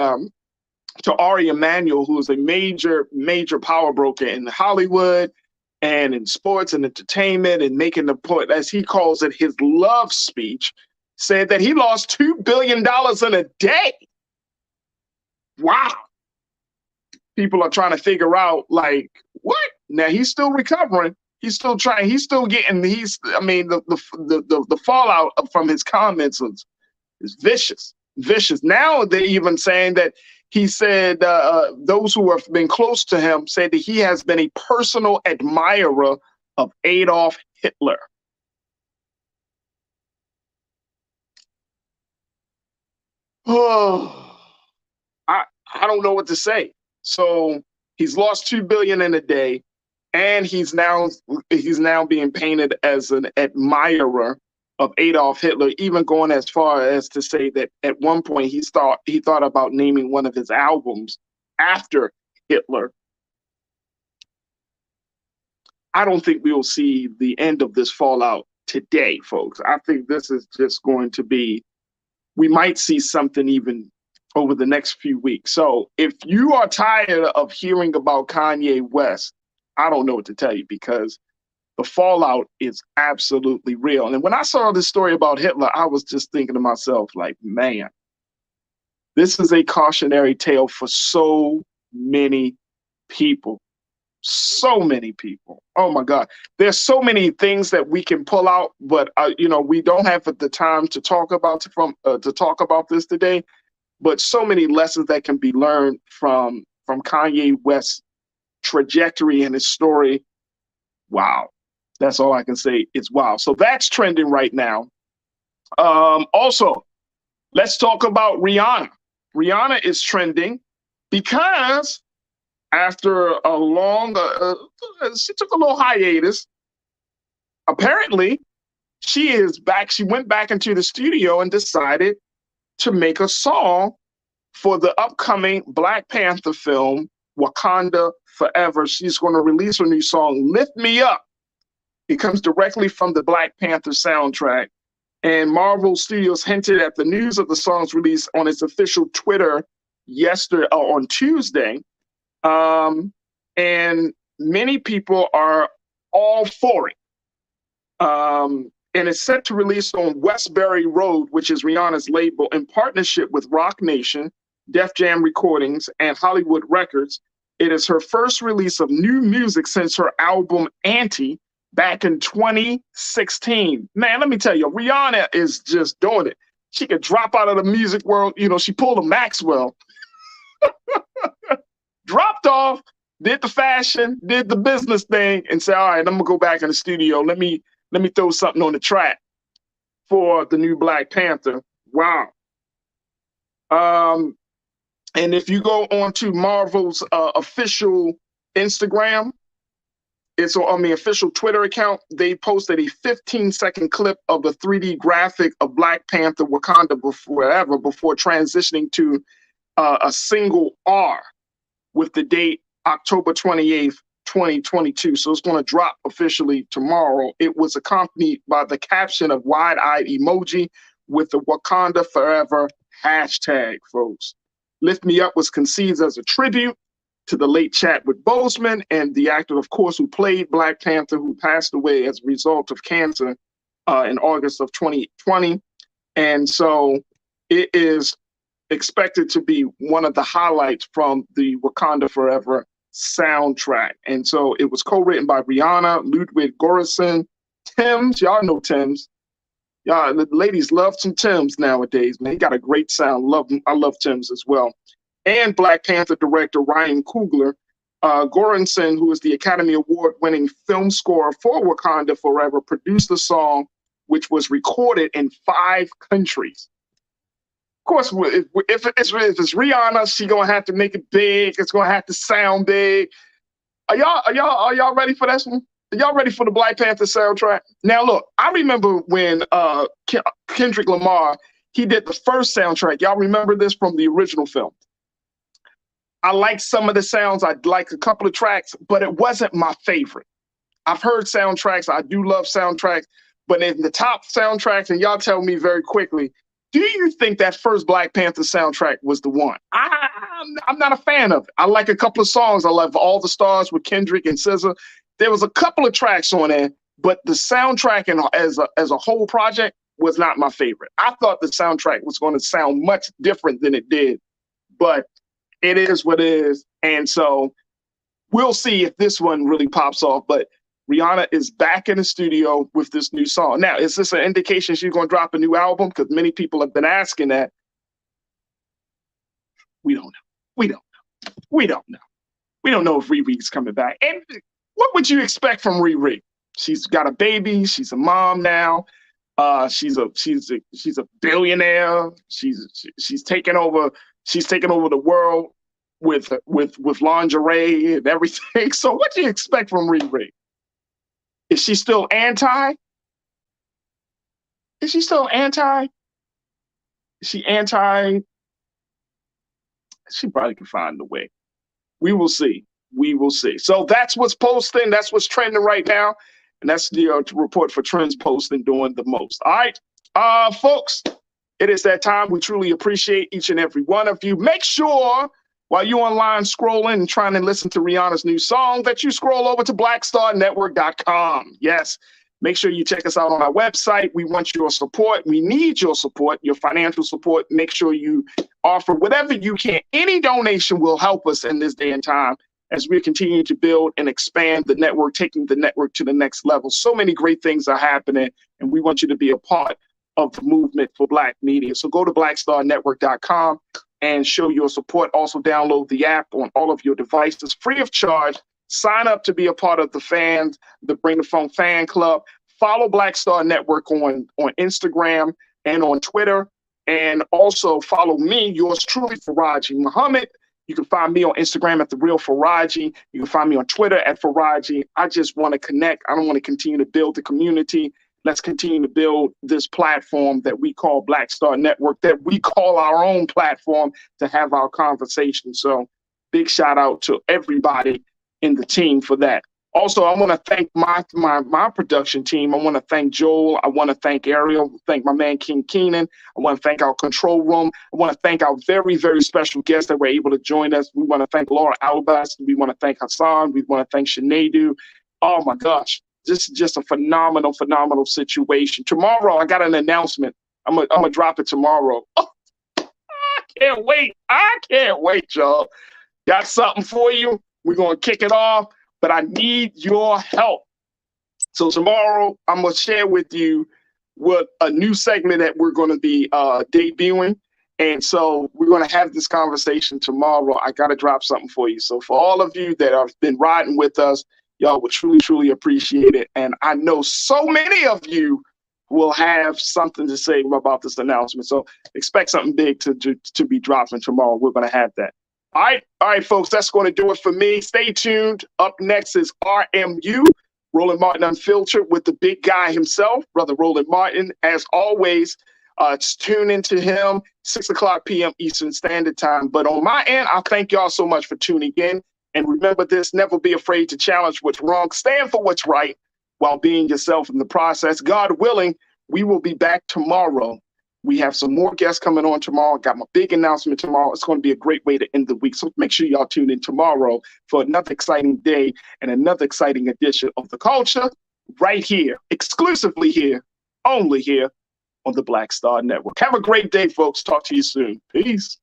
to Ari Emanuel, who is a major power broker in Hollywood and in sports and entertainment, and making the point, as he calls it, his love speech, said that he lost $2 billion in a day. Wow. People are trying to figure out, like, what? Now he's still recovering. He's still trying. He's still getting. I mean, the fallout from his comments is vicious, vicious. Now they're even saying that he said those who have been close to him said that he has been a personal admirer of Adolf Hitler. Oh, I don't know what to say. So he's lost $2 billion in a day, and he's now being painted as an admirer of Adolf Hitler, even going as far as to say that at one point he thought about naming one of his albums after Hitler. I don't think we will see the end of this fallout today, folks. I think this is just going to be, we might see something even over the next few weeks. So if you are tired of hearing about Kanye West, I don't know what to tell you, because the fallout is absolutely real. And when I saw this story about Hitler, I was just thinking to myself, like, man, this is a cautionary tale for so many people. So many people. Oh my God. There's so many things that we can pull out, but we don't have the time to talk about this today. But so many lessons that can be learned from Kanye West's trajectory and his story. Wow. That's all I can say. It's wow. So that's trending right now. Also, let's talk about Rihanna. Rihanna is trending because after a long, she took a little hiatus. Apparently, she is back. She went back into the studio and decided to make a song for the upcoming Black Panther film, Wakanda Forever. She's going to release her new song, Lift Me Up. It comes directly from the Black Panther soundtrack. And Marvel Studios hinted at the news of the song's release on its official Twitter on Tuesday. And many people are all for it. And it's set to release on Westbury Road, which is Rihanna's label, in partnership with Rock Nation, Def Jam Recordings, and Hollywood Records. It is her first release of new music since her album Anti back in 2016. Man, let me tell you, Rihanna is just doing it. She could drop out of the music world. She pulled a Maxwell. Dropped off, did the fashion, did the business thing, and said, all right, I'm going to go back in the studio. Let me throw something on the track for the new Black Panther. Wow. And if you go on to Marvel's official Instagram, it's on the official Twitter account, they posted a 15-second clip of the 3D graphic of Black Panther Wakanda Forever before transitioning to a single R with the date October 28th, 2022. So it's going to drop officially tomorrow. It was accompanied by the caption of wide-eyed emoji with the Wakanda Forever hashtag, folks. Lift Me Up was conceived as a tribute to the late Chadwick Boseman, and the actor, of course, who played Black Panther, who passed away as a result of cancer in August of 2020. And so it is expected to be one of the highlights from the Wakanda Forever soundtrack. And so it was co-written by Rihanna, Ludwig Göransson, Tim's. Y'all know Tim's. Y'all, the ladies love some Tim's nowadays, man. He got a great sound. I love Tim's as well. and Black Panther director Ryan Coogler. Goranson, who is the Academy Award-winning film score for Wakanda Forever, produced the song, which was recorded in 5 countries. Of course, if it's Rihanna, she's gonna have to make it big. It's gonna have to sound big. Are y'all ready for this one? Are y'all ready for the Black Panther soundtrack? Now, look, I remember when Kendrick Lamar, he did the first soundtrack. Y'all remember this from the original film? I like some of the sounds. I like a couple of tracks, but it wasn't my favorite. I've heard soundtracks. I do love soundtracks, but in the top soundtracks, and y'all tell me very quickly, do you think that first Black Panther soundtrack was the one? I'm not a fan of it. I like a couple of songs. I love All the Stars with Kendrick and SZA. There was a couple of tracks on there, but the soundtrack and as a whole project was not my favorite. I thought the soundtrack was going to sound much different than it did, but it is what it is. And so we'll see if this one really pops off. But Rihanna is back in the studio with this new song. Now, is this an indication she's going to drop a new album? Because many people have been asking that. We don't know. We don't know. We don't know. We don't know if Riri's coming back. And what would you expect from Riri? She's got a baby. She's a mom now. She's a billionaire. She's taken over. She's taken over the world with lingerie and everything. So what do you expect from Riri? Is she still anti? Is she still anti? Is she anti? She probably can find a way. We will see. We will see. So that's what's posting. That's what's trending right now. And that's the report for Trends Posting doing the most. All right, folks, it is that time. We truly appreciate each and every one of you. Make sure while you're online scrolling and trying to listen to Rihanna's new song that you scroll over to blackstarnetwork.com. Yes, make sure you check us out on our website. We want your support. We need your support, your financial support. Make sure you offer whatever you can. Any donation will help us in this day and time as we continue to build and expand the network, taking the network to the next level. So many great things are happening, and we want you to be a part of the movement for Black media. So go to blackstarnetwork.com and show your support. Also download the app on all of your devices free of charge. Sign up to be a part of the Bring the Phone fan club. Follow Black Star Network on Instagram and on Twitter. And also follow me, yours truly, Farajii Muhammad. You can find me on Instagram at The Real Farajii. You can find me on Twitter at Farajii. I just want to connect. I don't want to continue to build the community. Let's continue to build this platform that we call Black Star Network, that we call our own platform to have our conversation. So big shout out to everybody in the team for that. Also, I want to thank my production team. I want to thank Joel. I want to thank Ariel. Thank my man King Keenan. I want to thank our control room. I want to thank our very, very special guests that were able to join us. We want to thank Laura Albas. We want to thank Hassan. We want to thank Sinead. Oh my gosh. This is just a phenomenal, phenomenal situation. Tomorrow, I got an announcement. I'm gonna drop it tomorrow. Oh, I can't wait. I can't wait, y'all. Got something for you. We're gonna kick it off, but I need your help. So tomorrow, I'm gonna share with you what a new segment that we're gonna be debuting. And so we're gonna have this conversation tomorrow. I gotta drop something for you. So for all of you that have been riding with us, y'all will truly, truly appreciate it. And I know so many of you will have something to say about this announcement. So expect something big to be dropping tomorrow. We're going to have that. All right, folks, that's going to do it for me. Stay tuned. Up next is RMU, Roland Martin Unfiltered, with the big guy himself, Brother Roland Martin. As always, tune into him, 6:00 p.m. Eastern Standard Time. But on my end, I thank y'all so much for tuning in. And remember this, never be afraid to challenge what's wrong. Stand for what's right while being yourself in the process. God willing, we will be back tomorrow. We have some more guests coming on tomorrow. Got my big announcement tomorrow. It's going to be a great way to end the week. So make sure y'all tune in tomorrow for another exciting day and another exciting edition of The Culture right here, exclusively here, only here on the Black Star Network. Have a great day, folks. Talk to you soon. Peace.